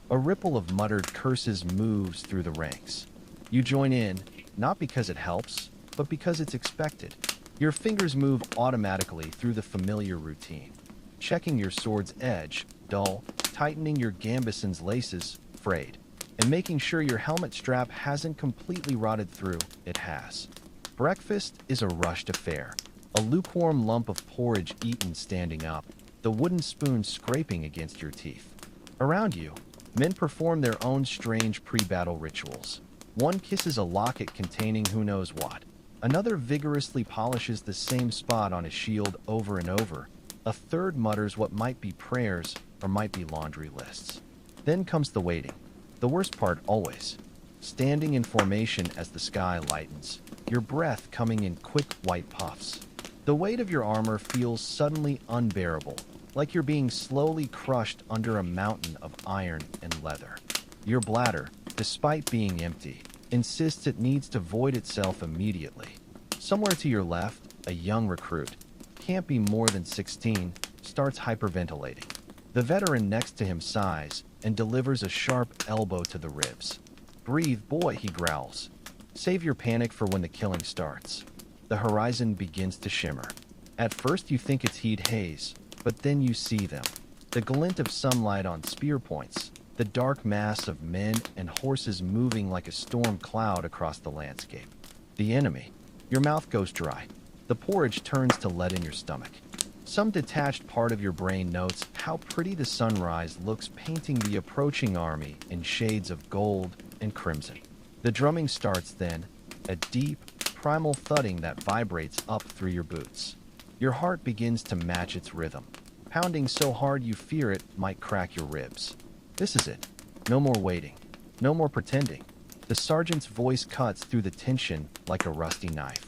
A ripple of muttered curses moves through the ranks. You join in, not because it helps, but because it's expected. Your fingers move automatically through the familiar routine. Checking your sword's edge, dull, tightening your gambeson's laces, frayed, and making sure your helmet strap hasn't completely rotted through. It has. Breakfast is a rushed affair. A lukewarm lump of porridge eaten standing up, the wooden spoon scraping against your teeth. Around you, men perform their own strange pre-battle rituals. One kisses a locket containing who knows what. Another vigorously polishes the same spot on his shield over and over. A third mutters what might be prayers or might be laundry lists. Then comes the waiting. The worst part always. Standing in formation as the sky lightens, your breath coming in quick white puffs. The weight of your armor feels suddenly unbearable, like you're being slowly crushed under a mountain of iron and leather. Your bladder, despite being empty, insists it needs to void itself immediately. Somewhere to your left, a young recruit, can't be more than 16, starts hyperventilating. The veteran next to him sighs and delivers a sharp elbow to the ribs. "Breathe, boy," he growls. Save your panic for when the killing starts. The horizon begins to shimmer. At first you think it's heat haze, but then you see them. The glint of sunlight on spear points, the dark mass of men and horses moving like a storm cloud across the landscape. The enemy. Your mouth goes dry. The porridge turns to lead in your stomach. Some detached part of your brain notes how pretty the sunrise looks painting the approaching army in shades of gold and crimson. The drumming starts then, a deep, primal thudding that vibrates up through your boots. Your heart begins to match its rhythm, pounding so hard you fear it might crack your ribs. This is it. No more waiting. No more pretending. The sergeant's voice cuts through the tension like a rusty knife.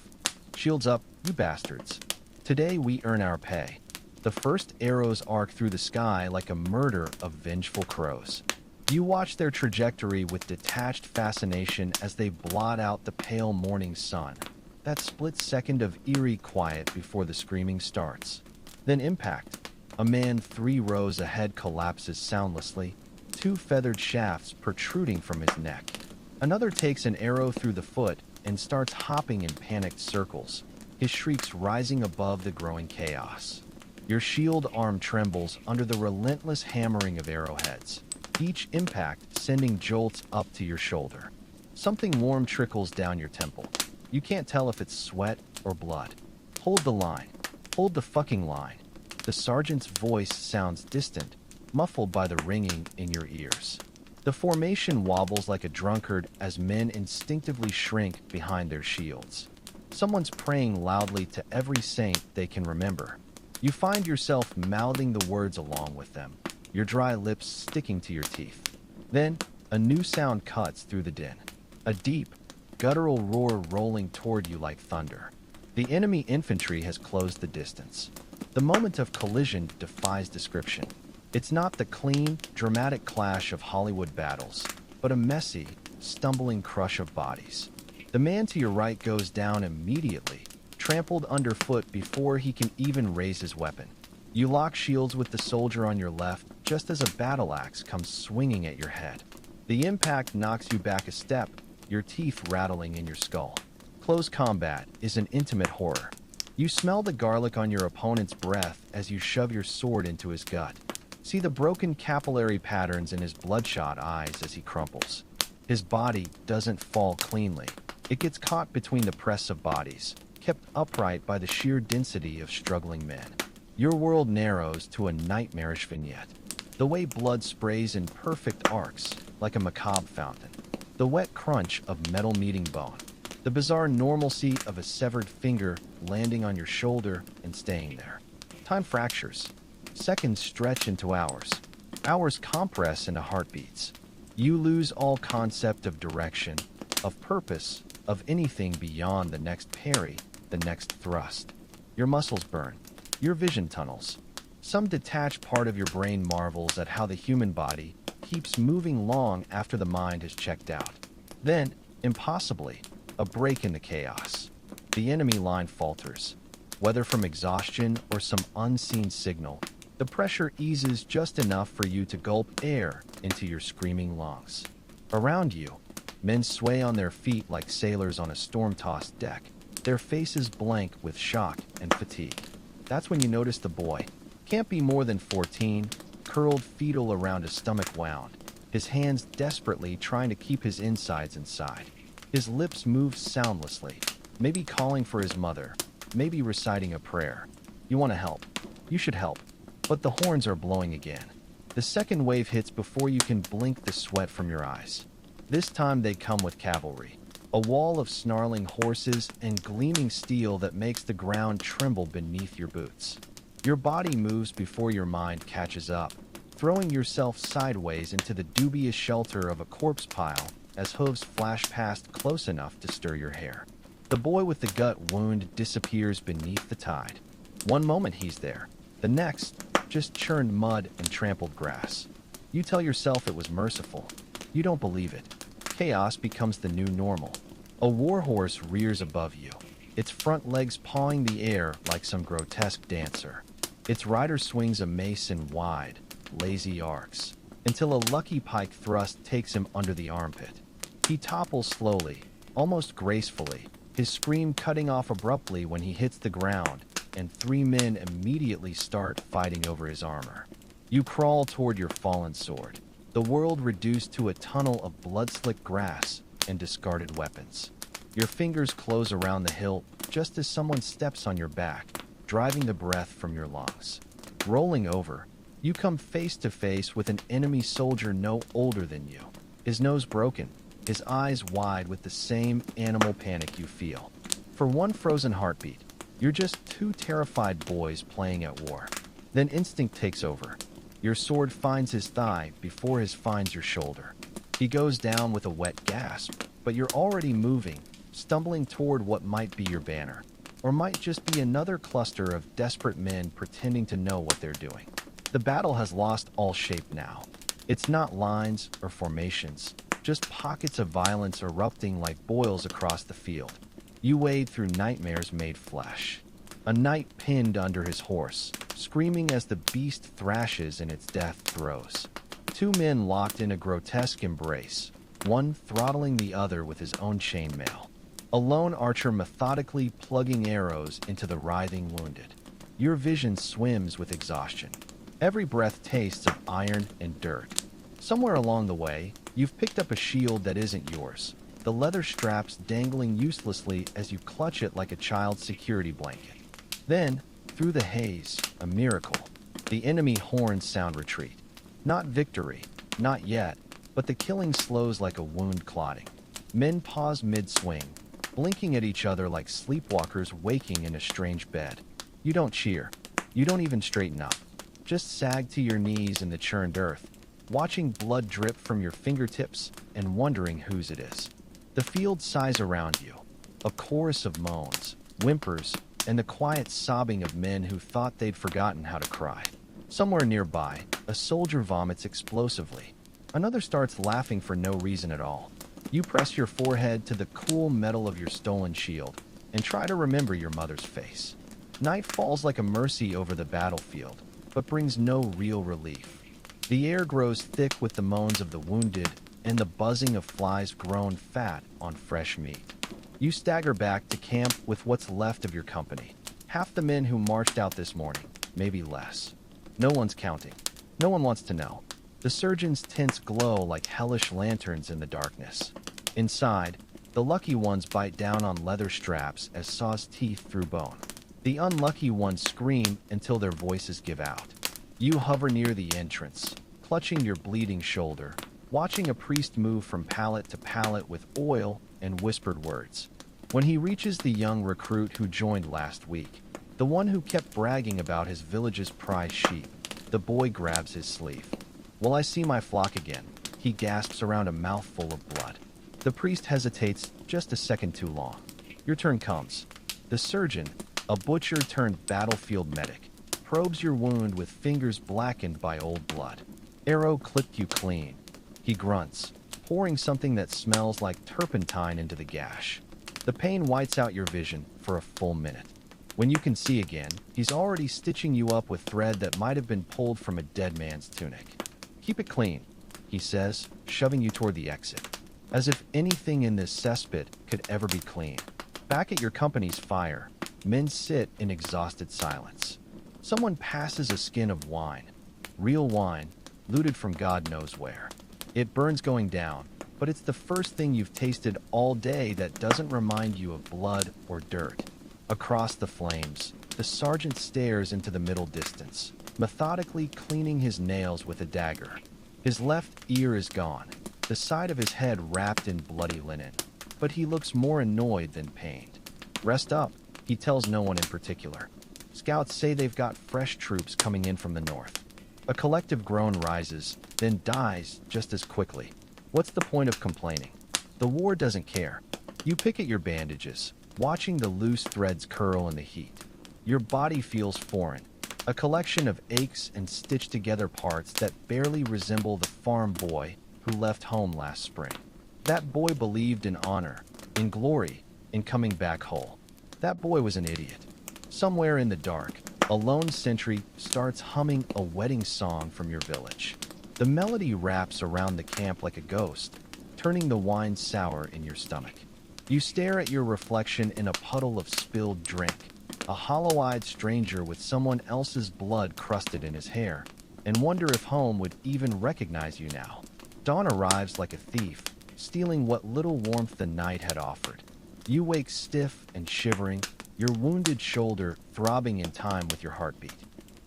"Shields up, you bastards. Today we earn our pay." The first arrows arc through the sky like a murder of vengeful crows. You watch their trajectory with detached fascination as they blot out the pale morning sun. That split second of eerie quiet before the screaming starts. Then impact. A man 3 rows ahead collapses soundlessly, 2 feathered shafts protruding from his neck. Another takes an arrow through the foot and starts hopping in panicked circles, his shrieks rising above the growing chaos. Your shield arm trembles under the relentless hammering of arrowheads, each impact sending jolts up to your shoulder. Something warm trickles down your temple. You can't tell if it's sweat or blood. Hold the line. Hold the fucking line. The sergeant's voice sounds distant, muffled by the ringing in your ears. The formation wobbles like a drunkard as men instinctively shrink behind their shields. Someone's praying loudly to every saint they can remember. You find yourself mouthing the words along with them, your dry lips sticking to your teeth. Then, a new sound cuts through the din. A deep, guttural roar rolling toward you like thunder. The enemy infantry has closed the distance. The moment of collision defies description. It's not the clean, dramatic clash of Hollywood battles, but a messy, stumbling crush of bodies. The man to your right goes down immediately, trampled underfoot before he can even raise his weapon. You lock shields with the soldier on your left just as a battle axe comes swinging at your head. The impact knocks you back a step, your teeth rattling in your skull. Close combat is an intimate horror. You smell the garlic on your opponent's breath as you shove your sword into his gut. See the broken capillary patterns in his bloodshot eyes as he crumples. His body doesn't fall cleanly. It gets caught between the press of bodies, kept upright by the sheer density of struggling men. Your world narrows to a nightmarish vignette. The way blood sprays in perfect arcs, like a macabre fountain. The wet crunch of metal meeting bone. The bizarre normalcy of a severed finger landing on your shoulder and staying there. Time fractures. Seconds stretch into hours. Hours compress into heartbeats. You lose all concept of direction, of purpose, of anything beyond the next parry, the next thrust. Your muscles burn. Your vision tunnels. Some detached part of your brain marvels at how the human body keeps moving long after the mind has checked out. Then, impossibly, a break in the chaos. The enemy line falters. Whether from exhaustion or some unseen signal, the pressure eases just enough for you to gulp air into your screaming lungs. Around you, men sway on their feet like sailors on a storm-tossed deck, their faces blank with shock and fatigue. That's when you notice the boy. Can't be more than 14, curled fetal around his stomach wound, his hands desperately trying to keep his insides inside. His lips move soundlessly, maybe calling for his mother, maybe reciting a prayer. You want to help. You should help. But the horns are blowing again. The second wave hits before you can blink the sweat from your eyes. This time they come with cavalry. A wall of snarling horses and gleaming steel that makes the ground tremble beneath your boots. Your body moves before your mind catches up, throwing yourself sideways into the dubious shelter of a corpse pile as hooves flash past close enough to stir your hair. The boy with the gut wound disappears beneath the tide. One moment he's there, the next, just churned mud and trampled grass. You tell yourself it was merciful. You don't believe it. Chaos becomes the new normal. A warhorse rears above you, its front legs pawing the air like some grotesque dancer. Its rider swings a mace in wide, lazy arcs, until a lucky pike thrust takes him under the armpit. He topples slowly, almost gracefully, his scream cutting off abruptly when he hits the ground, and 3 men immediately start fighting over his armor. You crawl toward your fallen sword, the world reduced to a tunnel of blood-slicked grass and discarded weapons. Your fingers close around the hilt just as someone steps on your back, driving the breath from your lungs. Rolling over, you come face to face with an enemy soldier no older than you, his nose broken, his eyes wide with the same animal panic you feel. For one frozen heartbeat, you're just 2 terrified boys playing at war. Then instinct takes over. Your sword finds his thigh before his finds your shoulder. He goes down with a wet gasp, but you're already moving, stumbling toward what might be your banner, or might just be another cluster of desperate men pretending to know what they're doing. The battle has lost all shape now. It's not lines or formations, just pockets of violence erupting like boils across the field. You wade through nightmares made flesh. A knight pinned under his horse, screaming as the beast thrashes in its death throes. 2 men locked in a grotesque embrace, one throttling the other with his own chainmail. A lone archer methodically plugging arrows into the writhing wounded. Your vision swims with exhaustion. Every breath tastes of iron and dirt. Somewhere along the way, you've picked up a shield that isn't yours, the leather straps dangling uselessly as you clutch it like a child's security blanket. Then, through the haze, a miracle. The enemy horns sound retreat. Not victory, not yet, but the killing slows like a wound clotting. Men pause mid-swing, blinking at each other like sleepwalkers waking in a strange bed. You don't cheer. You don't even straighten up. Just sag to your knees in the churned earth, watching blood drip from your fingertips and wondering whose it is. The field sighs around you, a chorus of moans, whimpers, and the quiet sobbing of men who thought they'd forgotten how to cry. Somewhere nearby, a soldier vomits explosively. Another starts laughing for no reason at all. You press your forehead to the cool metal of your stolen shield and try to remember your mother's face. Night falls like a mercy over the battlefield, but brings no real relief. The air grows thick with the moans of the wounded and the buzzing of flies grown fat on fresh meat. You stagger back to camp with what's left of your company. Half the men who marched out this morning, maybe less. No one's counting. No one wants to know. The surgeon's tents glow like hellish lanterns in the darkness. Inside, the lucky ones bite down on leather straps as saws teeth through bone. The unlucky ones scream until their voices give out. You hover near the entrance, clutching your bleeding shoulder, watching a priest move from pallet to pallet with oil and whispered words. When he reaches the young recruit who joined last week, the one who kept bragging about his village's prize sheep, the boy grabs his sleeve. "Will I see my flock again?" He gasps around a mouthful of blood. The priest hesitates just a second too long. Your turn comes. The surgeon, a butcher turned battlefield medic, probes your wound with fingers blackened by old blood. Arrow clipped you clean. He grunts, pouring something that smells like turpentine into the gash. The pain whites out your vision for a full minute. When you can see again, he's already stitching you up with thread that might have been pulled from a dead man's tunic. "Keep it clean," he says, shoving you toward the exit. As if anything in this cesspit could ever be clean. Back at your company's fire, men sit in exhausted silence. Someone passes a skin of wine. Real wine, looted from God knows where. It burns going down, but it's the first thing you've tasted all day that doesn't remind you of blood or dirt. Across the flames, the sergeant stares into the middle distance, methodically cleaning his nails with a dagger. His left ear is gone, the side of his head wrapped in bloody linen, but he looks more annoyed than pained. "Rest up," he tells no one in particular. Scouts say they've got fresh troops coming in from the north. A collective groan rises, then dies just as quickly. What's the point of complaining? The war doesn't care. You pick at your bandages, watching the loose threads curl in the heat. Your body feels foreign, a collection of aches and stitched-together parts that barely resemble the farm boy who left home last spring. That boy believed in honor, in glory, in coming back whole. That boy was an idiot. Somewhere in the dark, a lone sentry starts humming a wedding song from your village. The melody wraps around the camp like a ghost, turning the wine sour in your stomach. You stare at your reflection in a puddle of spilled drink, a hollow-eyed stranger with someone else's blood crusted in his hair, and wonder if home would even recognize you now. Dawn arrives like a thief, stealing what little warmth the night had offered. You wake stiff and shivering, your wounded shoulder throbbing in time with your heartbeat.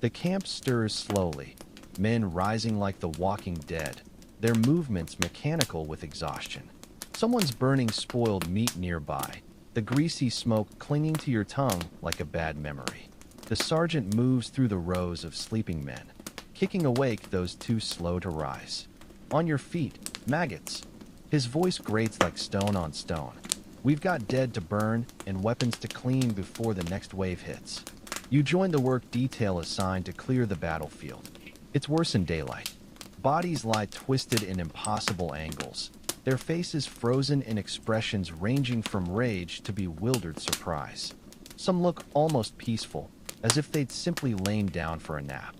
The camp stirs slowly, men rising like the walking dead, their movements mechanical with exhaustion. Someone's burning spoiled meat nearby, the greasy smoke clinging to your tongue like a bad memory. The sergeant moves through the rows of sleeping men, kicking awake those too slow to rise. On your feet, maggots. His voice grates like stone on stone. We've got dead to burn and weapons to clean before the next wave hits. You join the work detail assigned to clear the battlefield. It's worse in daylight. Bodies lie twisted in impossible angles, their faces frozen in expressions ranging from rage to bewildered surprise. Some look almost peaceful, as if they'd simply lain down for a nap.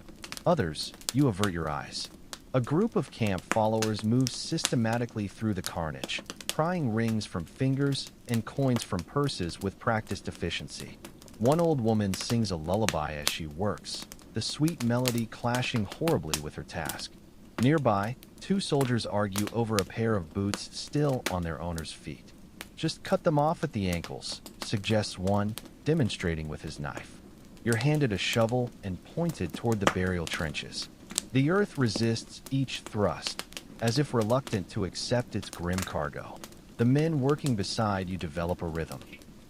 Others, you avert your eyes. A group of camp followers moves systematically through the carnage, prying rings from fingers and coins from purses with practiced efficiency. One old woman sings a lullaby as she works, the sweet melody clashing horribly with her task. Nearby, two soldiers argue over a pair of boots still on their owner's feet. "Just cut them off at the ankles," suggests one, demonstrating with his knife. You're handed a shovel and pointed toward the burial trenches. The earth resists each thrust, as if reluctant to accept its grim cargo. The men working beside you develop a rhythm.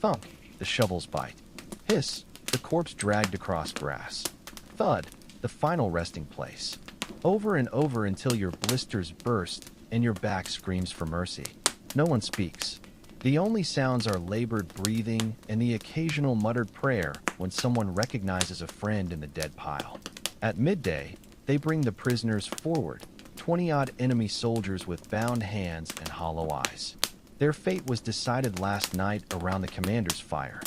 Thunk, the shovels bite. Hiss, the corpse dragged across grass. Thud, the final resting place. Over and over until your blisters burst and your back screams for mercy. No one speaks. The only sounds are labored breathing and the occasional muttered prayer when someone recognizes a friend in the dead pile. At midday, they bring the prisoners forward, 20-odd enemy soldiers with bound hands and hollow eyes. Their fate was decided last night around the commander's fire.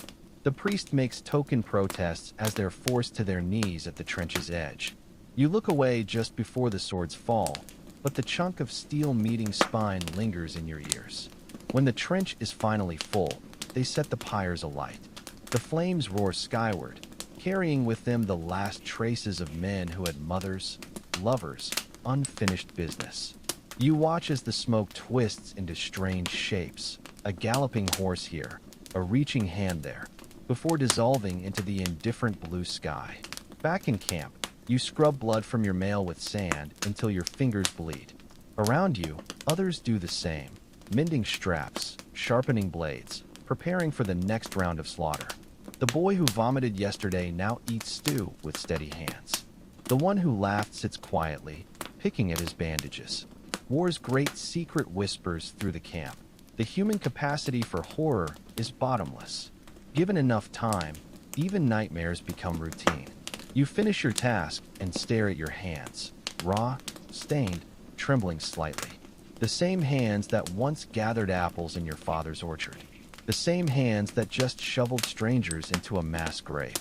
The priest makes token protests as they're forced to their knees at the trench's edge. You look away just before the swords fall, but the chunk of steel meeting spine lingers in your ears. When the trench is finally full, they set the pyres alight. The flames roar skyward, carrying with them the last traces of men who had mothers, lovers, unfinished business. You watch as the smoke twists into strange shapes, a galloping horse here, a reaching hand there, before dissolving into the indifferent blue sky. Back in camp, you scrub blood from your mail with sand until your fingers bleed. Around you, others do the same, mending straps, sharpening blades, preparing for the next round of slaughter. The boy who vomited yesterday now eats stew with steady hands. The one who laughed sits quietly, picking at his bandages. War's great secret whispers through the camp. The human capacity for horror is bottomless. Given enough time, even nightmares become routine. You finish your task and stare at your hands, raw, stained, trembling slightly. The same hands that once gathered apples in your father's orchard. The same hands that just shoveled strangers into a mass grave.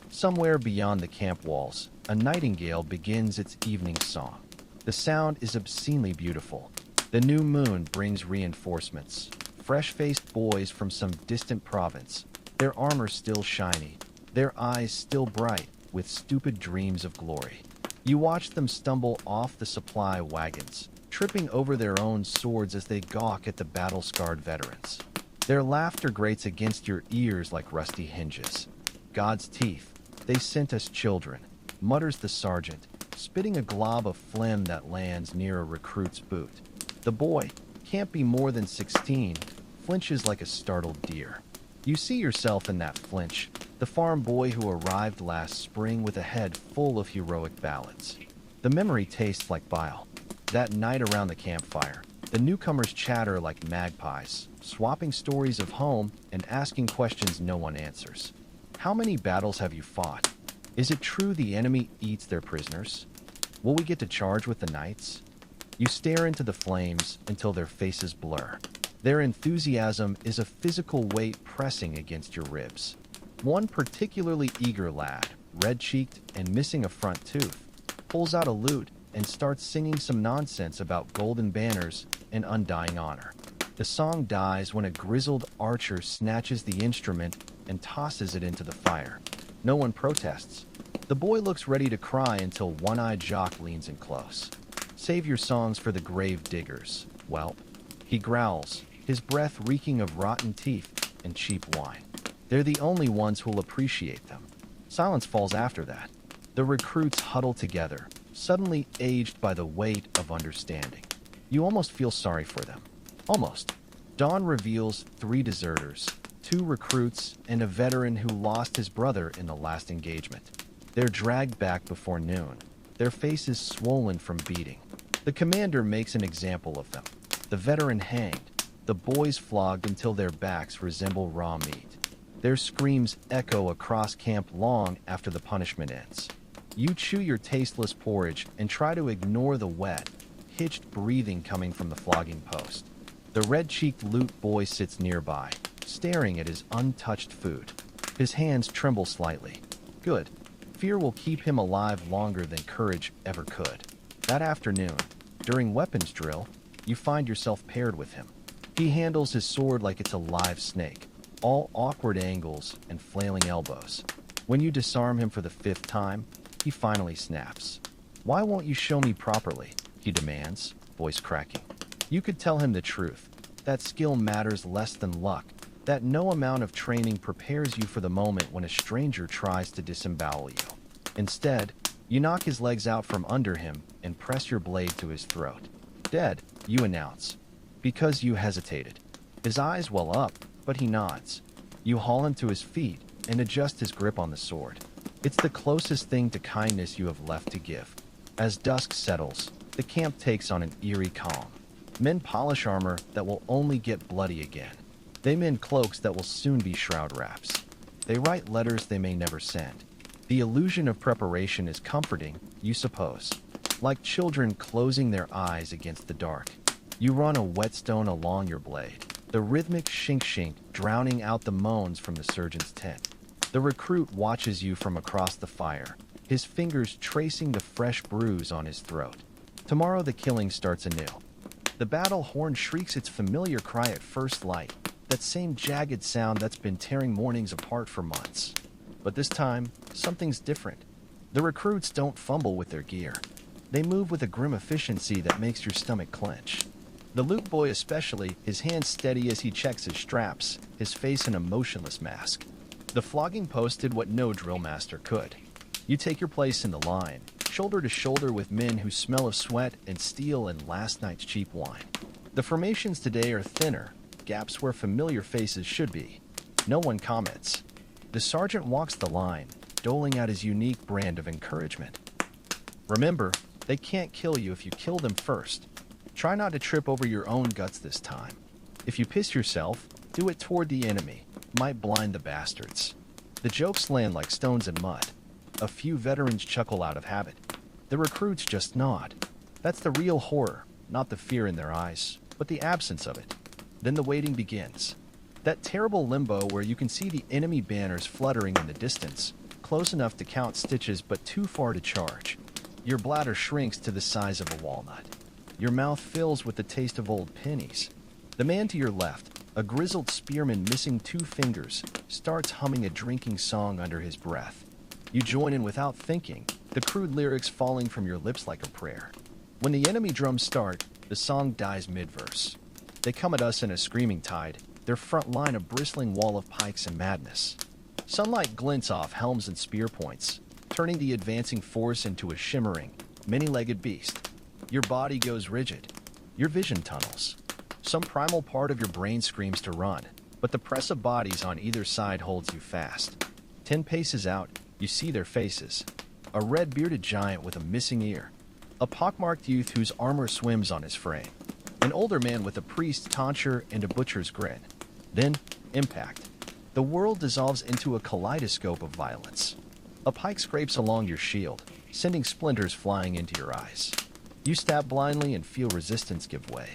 Somewhere beyond the camp walls, a nightingale begins its evening song. The sound is obscenely beautiful. The new moon brings reinforcements. Fresh-faced boys from some distant province, their armor still shiny, their eyes still bright with stupid dreams of glory. You watch them stumble off the supply wagons, tripping over their own swords as they gawk at the battle-scarred veterans. Their laughter grates against your ears like rusty hinges. God's teeth, they sent us children, mutters the sergeant, spitting a glob of phlegm that lands near a recruit's boot. The boy, can't be more than 16, flinches like a startled deer. You see yourself in that flinch, the farm boy who arrived last spring with a head full of heroic ballads. The memory tastes like bile. That night around the campfire, the newcomers chatter like magpies, swapping stories of home and asking questions no one answers. How many battles have you fought? Is it true the enemy eats their prisoners? Will we get to charge with the knights? You stare into the flames until their faces blur. Their enthusiasm is a physical weight pressing against your ribs. One particularly eager lad, red-cheeked and missing a front tooth, pulls out a lute and starts singing some nonsense about golden banners and undying honor. The song dies when a grizzled archer snatches the instrument and tosses it into the fire. No one protests. The boy looks ready to cry until one-eyed Jock leans in close. Save your songs for the grave diggers, whelp. He growls, his breath reeking of rotten teeth and cheap wine. They're the only ones who'll appreciate them. Silence falls after that. The recruits huddle together, suddenly aged by the weight of understanding. You almost feel sorry for them. Almost. Dawn reveals 3 deserters, 2 recruits, and a veteran who lost his brother in the last engagement. They're dragged back before noon, their faces swollen from beating. The commander makes an example of them. The veteran hanged, the boys flogged until their backs resemble raw meat. Their screams echo across camp long after the punishment ends. You chew your tasteless porridge and try to ignore the wet, hitched breathing coming from the flogging post. The red-cheeked lute boy sits nearby, staring at his untouched food. His hands tremble slightly. Good. Fear will keep him alive longer than courage ever could. That afternoon, during weapons drill, you find yourself paired with him. He handles his sword like it's a live snake, all awkward angles and flailing elbows. When you disarm him for the 5th time, he finally snaps. "Why won't you show me properly?" he demands, voice cracking. You could tell him the truth, that skill matters less than luck, that no amount of training prepares you for the moment when a stranger tries to disembowel you. Instead, you knock his legs out from under him and press your blade to his throat. "Dead," you announce, because you hesitated. His eyes well up, but he nods. You haul him to his feet and adjust his grip on the sword. It's the closest thing to kindness you have left to give. As dusk settles, the camp takes on an eerie calm. Men polish armor that will only get bloody again. They mend cloaks that will soon be shroud wraps. They write letters they may never send. The illusion of preparation is comforting, you suppose. Like children closing their eyes against the dark. You run a whetstone along your blade, the rhythmic shink-shink drowning out the moans from the surgeon's tent. The recruit watches you from across the fire, his fingers tracing the fresh bruise on his throat. Tomorrow the killing starts anew. The battle horn shrieks its familiar cry at first light, that same jagged sound that's been tearing mornings apart for months. But this time, something's different. The recruits don't fumble with their gear. They move with a grim efficiency that makes your stomach clench. The lute boy especially, his hands steady as he checks his straps, his face in a motionless mask. The flogging post did what no drill master could. You take your place in the line, shoulder to shoulder with men who smell of sweat and steel and last night's cheap wine. The formations today are thinner, gaps where familiar faces should be. No one comments. The sergeant walks the line, doling out his unique brand of encouragement. Remember, they can't kill you if you kill them first. Try not to trip over your own guts this time. If you piss yourself, do it toward the enemy. Might blind the bastards. The jokes land like stones in mud. A few veterans chuckle out of habit. The recruits just nod. That's the real horror, not the fear in their eyes, but the absence of it. Then the waiting begins. That terrible limbo where you can see the enemy banners fluttering in the distance, close enough to count stitches but too far to charge. Your bladder shrinks to the size of a walnut. Your mouth fills with the taste of old pennies. The man to your left, a grizzled spearman missing 2 fingers, starts humming a drinking song under his breath. You join in without thinking, the crude lyrics falling from your lips like a prayer. When the enemy drums start, the song dies mid-verse. They come at us in a screaming tide, their front line a bristling wall of pikes and madness. Sunlight glints off helms and spear points, turning the advancing force into a shimmering, many-legged beast. Your body goes rigid. Your vision tunnels. Some primal part of your brain screams to run, but the press of bodies on either side holds you fast. 10 paces out, you see their faces. A red-bearded giant with a missing ear. A pockmarked youth whose armor swims on his frame. An older man with a priest's tonsure and a butcher's grin. Then, impact. The world dissolves into a kaleidoscope of violence. A pike scrapes along your shield, sending splinters flying into your eyes. You stab blindly and feel resistance give way.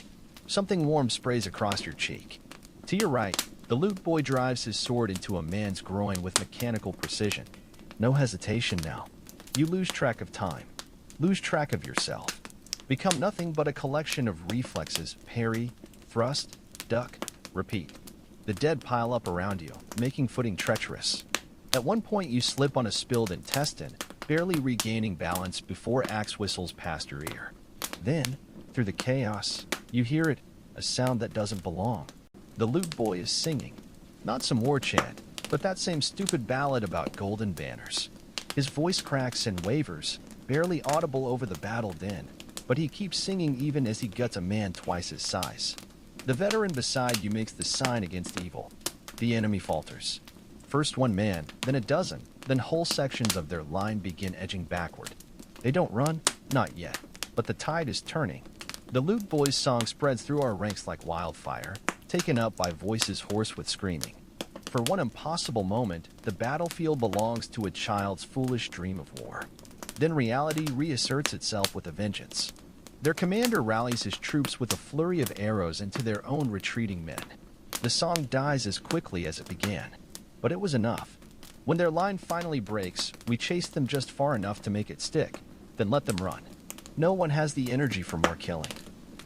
Something warm sprays across your cheek. To your right, the loot boy drives his sword into a man's groin with mechanical precision. No hesitation now. You lose track of time. Lose track of yourself. Become nothing but a collection of reflexes: parry, thrust, duck, repeat. The dead pile up around you, making footing treacherous. At one point you slip on a spilled intestine, barely regaining balance before axe whistles past your ear. Then, through the chaos, you hear it, a sound that doesn't belong. The loot boy is singing. Not some war chant, but that same stupid ballad about golden banners. His voice cracks and wavers, barely audible over the battle din, but he keeps singing even as he guts a man twice his size. The veteran beside you makes the sign against evil. The enemy falters. First one man, then a dozen, then whole sections of their line begin edging backward. They don't run, not yet, but the tide is turning. The loot boy's song spreads through our ranks like wildfire, taken up by voices hoarse with screaming. For one impossible moment, the battlefield belongs to a child's foolish dream of war. Then reality reasserts itself with a vengeance. Their commander rallies his troops with a flurry of arrows into their own retreating men. The song dies as quickly as it began, but it was enough. When their line finally breaks, we chase them just far enough to make it stick, then let them run. No one has the energy for more killing.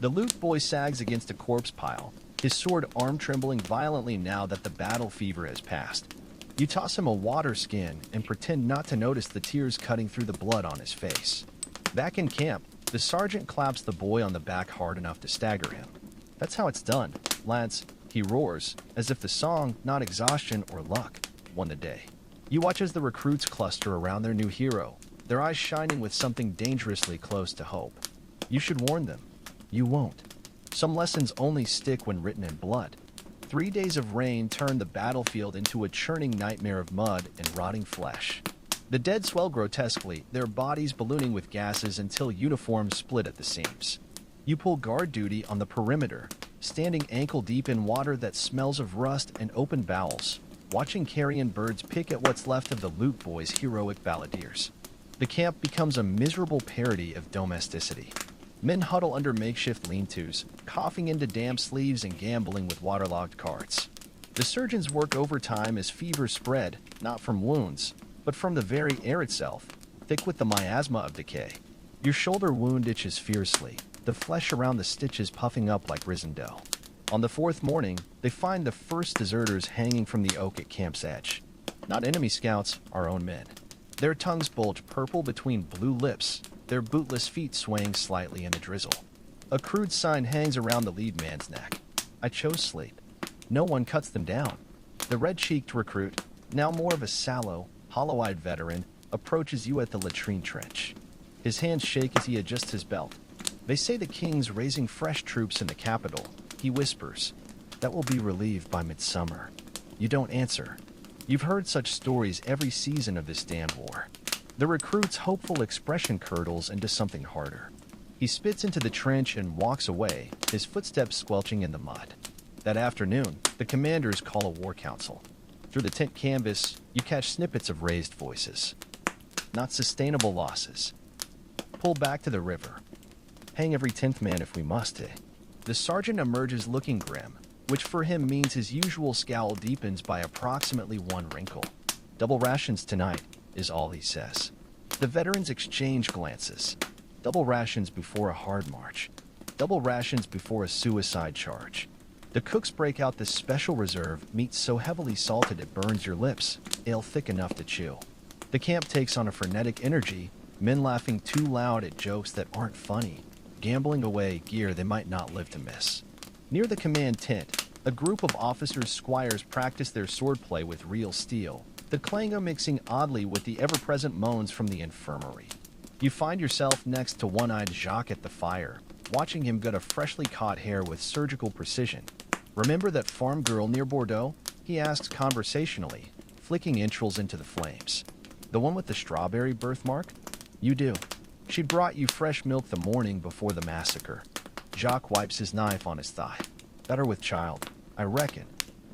The loot boy sags against a corpse pile, his sword arm trembling violently now that the battle fever has passed. You toss him a water skin and pretend not to notice the tears cutting through the blood on his face. Back in camp, the sergeant claps the boy on the back hard enough to stagger him. That's how it's done, lads, he roars, as if the song, not exhaustion or luck, won the day. You watch as the recruits cluster around their new hero, their eyes shining with something dangerously close to hope. You should warn them. You won't. Some lessons only stick when written in blood. 3 days of rain turned the battlefield into a churning nightmare of mud and rotting flesh. The dead swell grotesquely, their bodies ballooning with gases until uniforms split at the seams. You pull guard duty on the perimeter, standing ankle-deep in water that smells of rust and open bowels, watching carrion birds pick at what's left of the loot boy's heroic balladeers. The camp becomes a miserable parody of domesticity. Men huddle under makeshift lean-tos, coughing into damp sleeves and gambling with waterlogged carts. The surgeons work overtime as fever spread, not from wounds, but from the very air itself, thick with the miasma of decay. Your shoulder wound itches fiercely, the flesh around the stitches puffing up like risen dough. On the 4th morning, they find the first deserters hanging from the oak at camp's edge. Not enemy scouts, our own men. Their tongues bulge purple between blue lips, their bootless feet swaying slightly in the drizzle. A crude sign hangs around the lead man's neck. I chose sleep. No one cuts them down. The red-cheeked recruit, now more of a sallow, hollow-eyed veteran, approaches you at the latrine trench. His hands shake as he adjusts his belt. They say the king's raising fresh troops in the capital. He whispers, that will be relieved by midsummer. You don't answer. You've heard such stories every season of this damn war. The recruit's hopeful expression curdles into something harder. He spits into the trench and walks away, his footsteps squelching in the mud. That afternoon, the commanders call a war council. Through the tent canvas, you catch snippets of raised voices. Not sustainable losses. Pull back to the river. Hang every 10th man if we must, eh? The sergeant emerges looking grim, which for him means his usual scowl deepens by approximately one wrinkle. "Double rations tonight," is all he says. The veterans exchange glances. Double rations before a hard march. Double rations before a suicide charge. The cooks break out this special reserve, meat so heavily salted it burns your lips, ale thick enough to chew. The camp takes on a frenetic energy, men laughing too loud at jokes that aren't funny, gambling away gear they might not live to miss. Near the command tent, a group of officers' squires practice their swordplay with real steel, the clangor mixing oddly with the ever-present moans from the infirmary. You find yourself next to one-eyed Jacques at the fire, watching him gut a freshly caught hare with surgical precision. "Remember that farm girl near Bordeaux?" he asks conversationally, flicking entrails into the flames. "The one with the strawberry birthmark?" "You do. She brought you fresh milk the morning before the massacre." Jacques wipes his knife on his thigh. "Better with child, I reckon.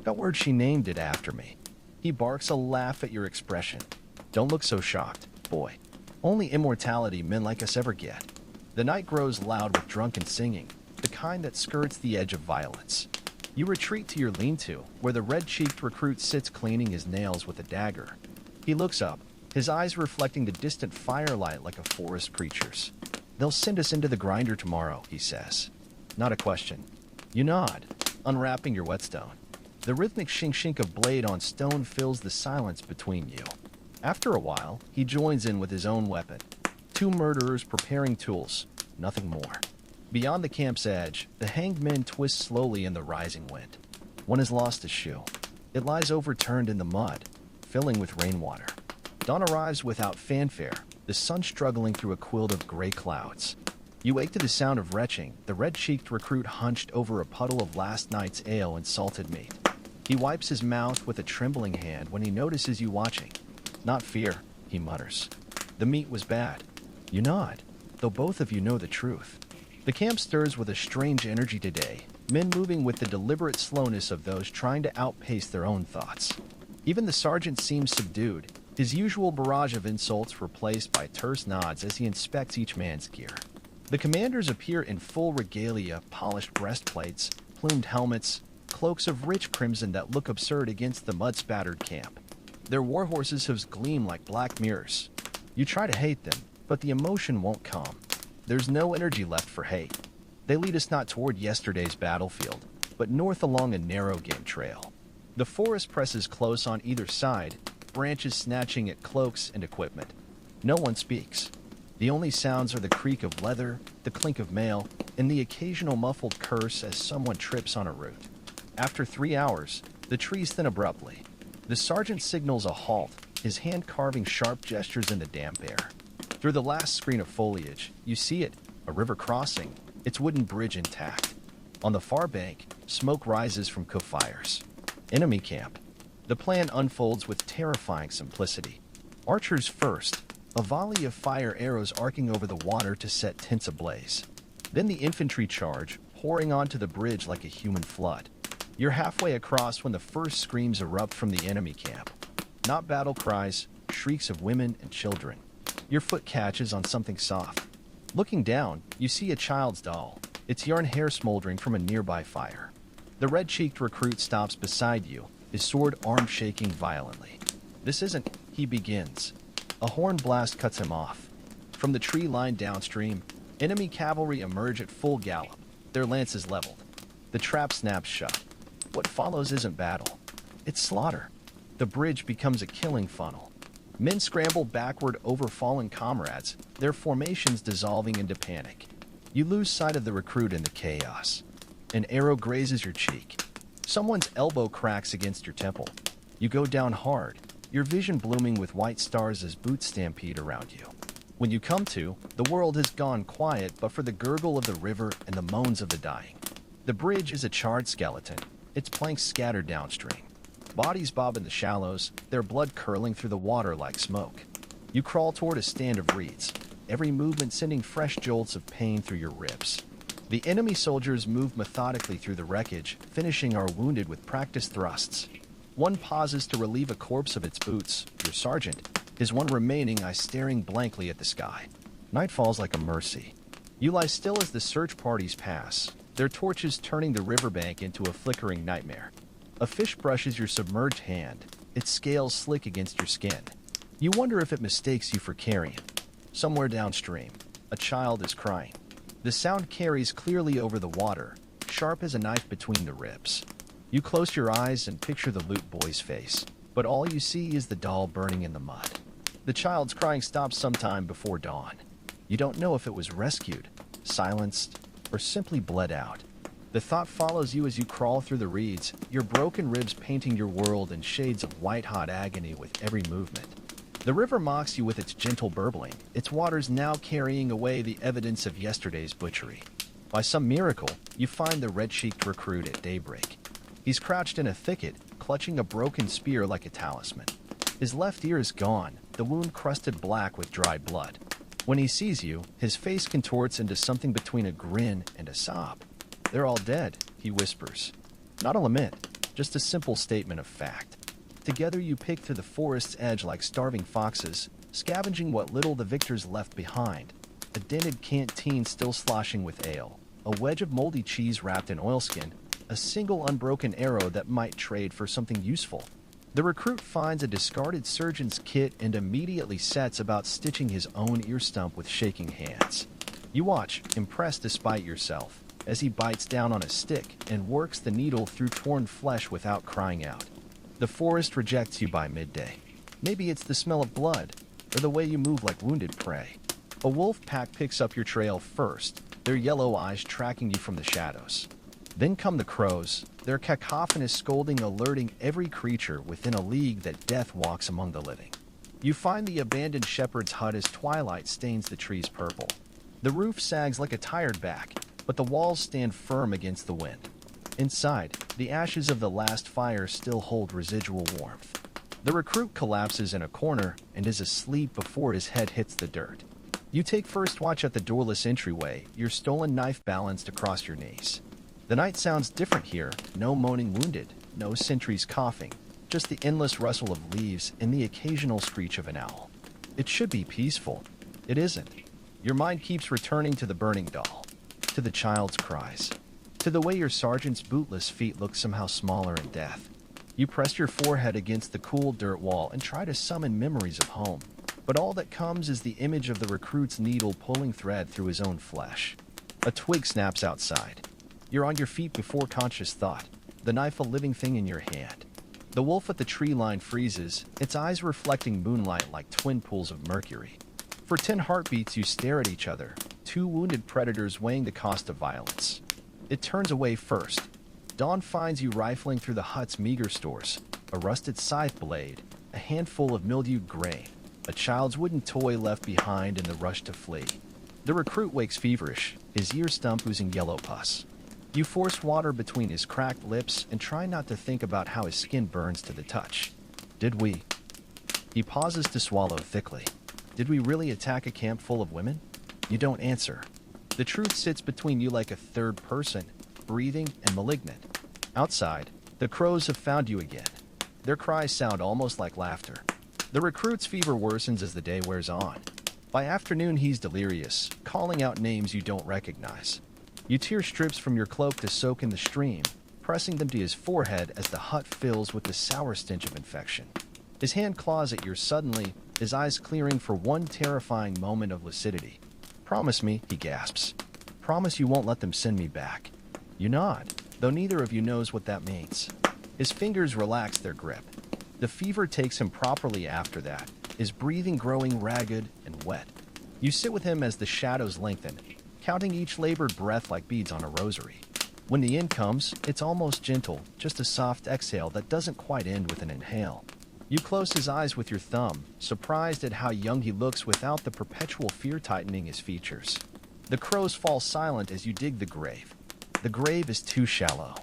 That word she named it after me." He barks a laugh at your expression. "Don't look so shocked, boy. Only immortality men like us ever get." The night grows loud with drunken singing, the kind that skirts the edge of violence. You retreat to your lean-to, where the red-cheeked recruit sits cleaning his nails with a dagger. He looks up, his eyes reflecting the distant firelight like a forest preacher's. "They'll send us into the grinder tomorrow," he says. Not a question. You nod, unwrapping your whetstone. The rhythmic shink-shink of blade on stone fills the silence between you. After a while, he joins in with his own weapon. Two murderers preparing tools, nothing more. Beyond the camp's edge, the hanged men twist slowly in the rising wind. One has lost a shoe. It lies overturned in the mud, filling with rainwater. Dawn arrives without fanfare, the sun struggling through a quilt of gray clouds. You wake to the sound of retching, the red-cheeked recruit hunched over a puddle of last night's ale and salted meat. He wipes his mouth with a trembling hand when he notices you watching. "Not fear," he mutters. "The meat was bad." You nod, though both of you know the truth. The camp stirs with a strange energy today, men moving with the deliberate slowness of those trying to outpace their own thoughts. Even the sergeant seems subdued, his usual barrage of insults replaced by terse nods as he inspects each man's gear. The commanders appear in full regalia, polished breastplates, plumed helmets, cloaks of rich crimson that look absurd against the mud-spattered camp. Their war horses' hooves gleam like black mirrors. You try to hate them, but the emotion won't come. There's no energy left for hate. They lead us not toward yesterday's battlefield, but north along a narrow game trail. The forest presses close on either side, branches snatching at cloaks and equipment. No one speaks. The only sounds are the creak of leather, the clink of mail, and the occasional muffled curse as someone trips on a root. After 3 hours, the trees thin abruptly. The sergeant signals a halt, his hand carving sharp gestures in the damp air. Through the last screen of foliage, you see it, a river crossing, its wooden bridge intact. On the far bank, smoke rises from cook fires. Enemy camp. The plan unfolds with terrifying simplicity. Archers first, a volley of fire arrows arcing over the water to set tents ablaze. Then the infantry charge, pouring onto the bridge like a human flood. You're halfway across when the first screams erupt from the enemy camp. Not battle cries, shrieks of women and children. Your foot catches on something soft. Looking down, you see a child's doll, its yarn hair smoldering from a nearby fire. The red-cheeked recruit stops beside you, his sword arm shaking violently. "This isn't," he begins. A horn blast cuts him off. From the tree line downstream, enemy cavalry emerge at full gallop, their lances leveled. The trap snaps shut. What follows isn't battle. It's slaughter. The bridge becomes a killing funnel. Men scramble backward over fallen comrades, their formations dissolving into panic. You lose sight of the recruit in the chaos. An arrow grazes your cheek. Someone's elbow cracks against your temple. You go down hard, your vision blooming with white stars as boots stampede around you. When you come to, the world has gone quiet but for the gurgle of the river and the moans of the dying. The bridge is a charred skeleton, its planks scattered downstream. Bodies bob in the shallows, their blood curling through the water like smoke. You crawl toward a stand of reeds, every movement sending fresh jolts of pain through your ribs. The enemy soldiers move methodically through the wreckage, finishing our wounded with practiced thrusts. One pauses to relieve a corpse of its boots, your sergeant, his one remaining eye staring blankly at the sky. Night falls like a mercy. You lie still as the search parties pass, their torches turning the riverbank into a flickering nightmare. A fish brushes your submerged hand, its scales slick against your skin. You wonder if it mistakes you for carrion. Somewhere downstream, a child is crying. The sound carries clearly over the water, sharp as a knife between the ribs. You close your eyes and picture the loot boy's face, but all you see is the doll burning in the mud. The child's crying stops sometime before dawn. You don't know if it was rescued, silenced, or simply bled out. The thought follows you as you crawl through the reeds, your broken ribs painting your world in shades of white-hot agony with every movement. The river mocks you with its gentle burbling, its waters now carrying away the evidence of yesterday's butchery. By some miracle, you find the red-cheeked recruit at daybreak. He's crouched in a thicket, clutching a broken spear like a talisman. His left ear is gone, the wound crusted black with dried blood. When he sees you, his face contorts into something between a grin and a sob. "They're all dead," he whispers. Not a lament, just a simple statement of fact. Together you pick through the forest's edge like starving foxes, scavenging what little the victors left behind. A dented canteen still sloshing with ale, a wedge of moldy cheese wrapped in oilskin, a single unbroken arrow that might trade for something useful. The recruit finds a discarded surgeon's kit and immediately sets about stitching his own ear stump with shaking hands. You watch, impressed despite yourself, as he bites down on a stick and works the needle through torn flesh without crying out. The forest rejects you by midday. Maybe it's the smell of blood, or the way you move like wounded prey. A wolf pack picks up your trail first, their yellow eyes tracking you from the shadows. Then come the crows, their cacophonous scolding alerting every creature within a league that death walks among the living. You find the abandoned shepherd's hut as twilight stains the trees purple. The roof sags like a tired back, but the walls stand firm against the wind. Inside, the ashes of the last fire still hold residual warmth. The recruit collapses in a corner and is asleep before his head hits the dirt. You take first watch at the doorless entryway, your stolen knife balanced across your knees. The night sounds different here, no moaning wounded, no sentries coughing, just the endless rustle of leaves and the occasional screech of an owl. It should be peaceful. It isn't. Your mind keeps returning to the burning doll, to the child's cries, to the way your sergeant's bootless feet look somehow smaller in death. You press your forehead against the cool dirt wall and try to summon memories of home, but all that comes is the image of the recruit's needle pulling thread through his own flesh. A twig snaps outside. You're on your feet before conscious thought, the knife a living thing in your hand. The wolf at the tree line freezes, its eyes reflecting moonlight like twin pools of mercury. For 10 heartbeats you stare at each other, two wounded predators weighing the cost of violence. It turns away first. Dawn finds you rifling through the hut's meager stores, a rusted scythe blade, a handful of mildewed grain, a child's wooden toy left behind in the rush to flee. The recruit wakes feverish, his ear stump oozing yellow pus. You force water between his cracked lips and try not to think about how his skin burns to the touch. Did we? He pauses to swallow thickly. Did we really attack a camp full of women? You don't answer. The truth sits between you like a third person, breathing and malignant. Outside, the crows have found you again. Their cries sound almost like laughter. The recruit's fever worsens as the day wears on. By afternoon, he's delirious, calling out names you don't recognize. You tear strips from your cloak to soak in the stream, pressing them to his forehead as the hut fills with the sour stench of infection. His hand claws at yours suddenly, his eyes clearing for one terrifying moment of lucidity. "Promise me," he gasps. "Promise you won't let them send me back." You nod, though neither of you knows what that means. His fingers relax their grip. The fever takes him properly after that, his breathing growing ragged and wet. You sit with him as the shadows lengthen, counting each labored breath like beads on a rosary. When the end comes, it's almost gentle, just a soft exhale that doesn't quite end with an inhale. You close his eyes with your thumb, surprised at how young he looks without the perpetual fear tightening his features. The crows fall silent as you dig the grave. The grave is too shallow.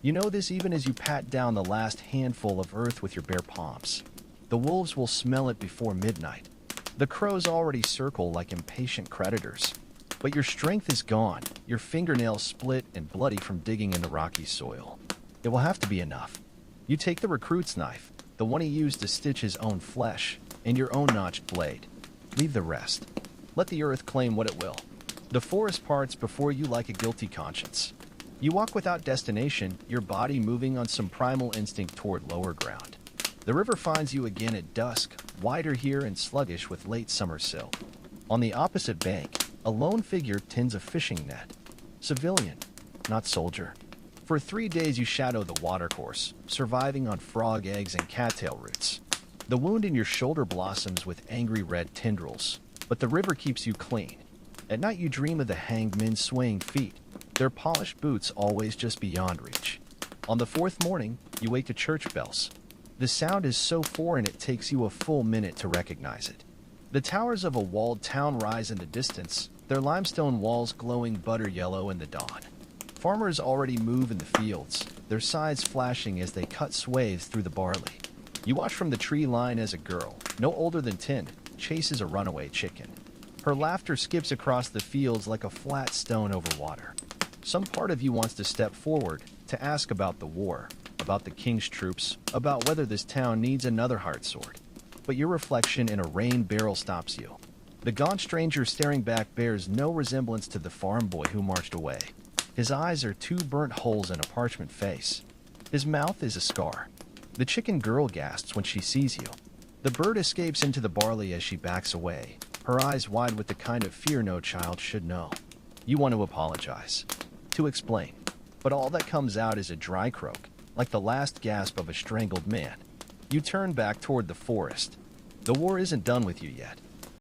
You know this even as you pat down the last handful of earth with your bare palms. The wolves will smell it before midnight. The crows already circle like impatient creditors. But your strength is gone, your fingernails split and bloody from digging in the rocky soil. It will have to be enough. You take the recruit's knife, the one he used to stitch his own flesh, and your own notched blade. Leave the rest. Let the earth claim what it will. The forest parts before you like a guilty conscience. You walk without destination, your body moving on some primal instinct toward lower ground. The river finds you again at dusk, wider here and sluggish with late summer silt. On the opposite bank, a lone figure tends a fishing net. Civilian, not soldier. For 3 days you shadow the watercourse, surviving on frog eggs and cattail roots. The wound in your shoulder blossoms with angry red tendrils, but the river keeps you clean. At night you dream of the hanged men's swaying feet, their polished boots always just beyond reach. On the 4th morning, you wake to church bells. The sound is so foreign it takes you a full minute to recognize it. The towers of a walled town rise in the distance, their limestone walls glowing butter yellow in the dawn. Farmers already move in the fields, their sides flashing as they cut swathes through the barley. You watch from the tree line as a girl, no older than 10, chases a runaway chicken. Her laughter skips across the fields like a flat stone over water. Some part of you wants to step forward to ask about the war, about the king's troops, about whether this town needs another hard sword. But your reflection in a rain barrel stops you. The gaunt stranger staring back bears no resemblance to the farm boy who marched away. His eyes are 2 burnt holes in a parchment face. His mouth is a scar. The chicken girl gasps when she sees you. The bird escapes into the barley as she backs away, her eyes wide with the kind of fear no child should know. You want to apologize, to explain, but all that comes out is a dry croak, like the last gasp of a strangled man. You turn back toward the forest. The war isn't done with you yet.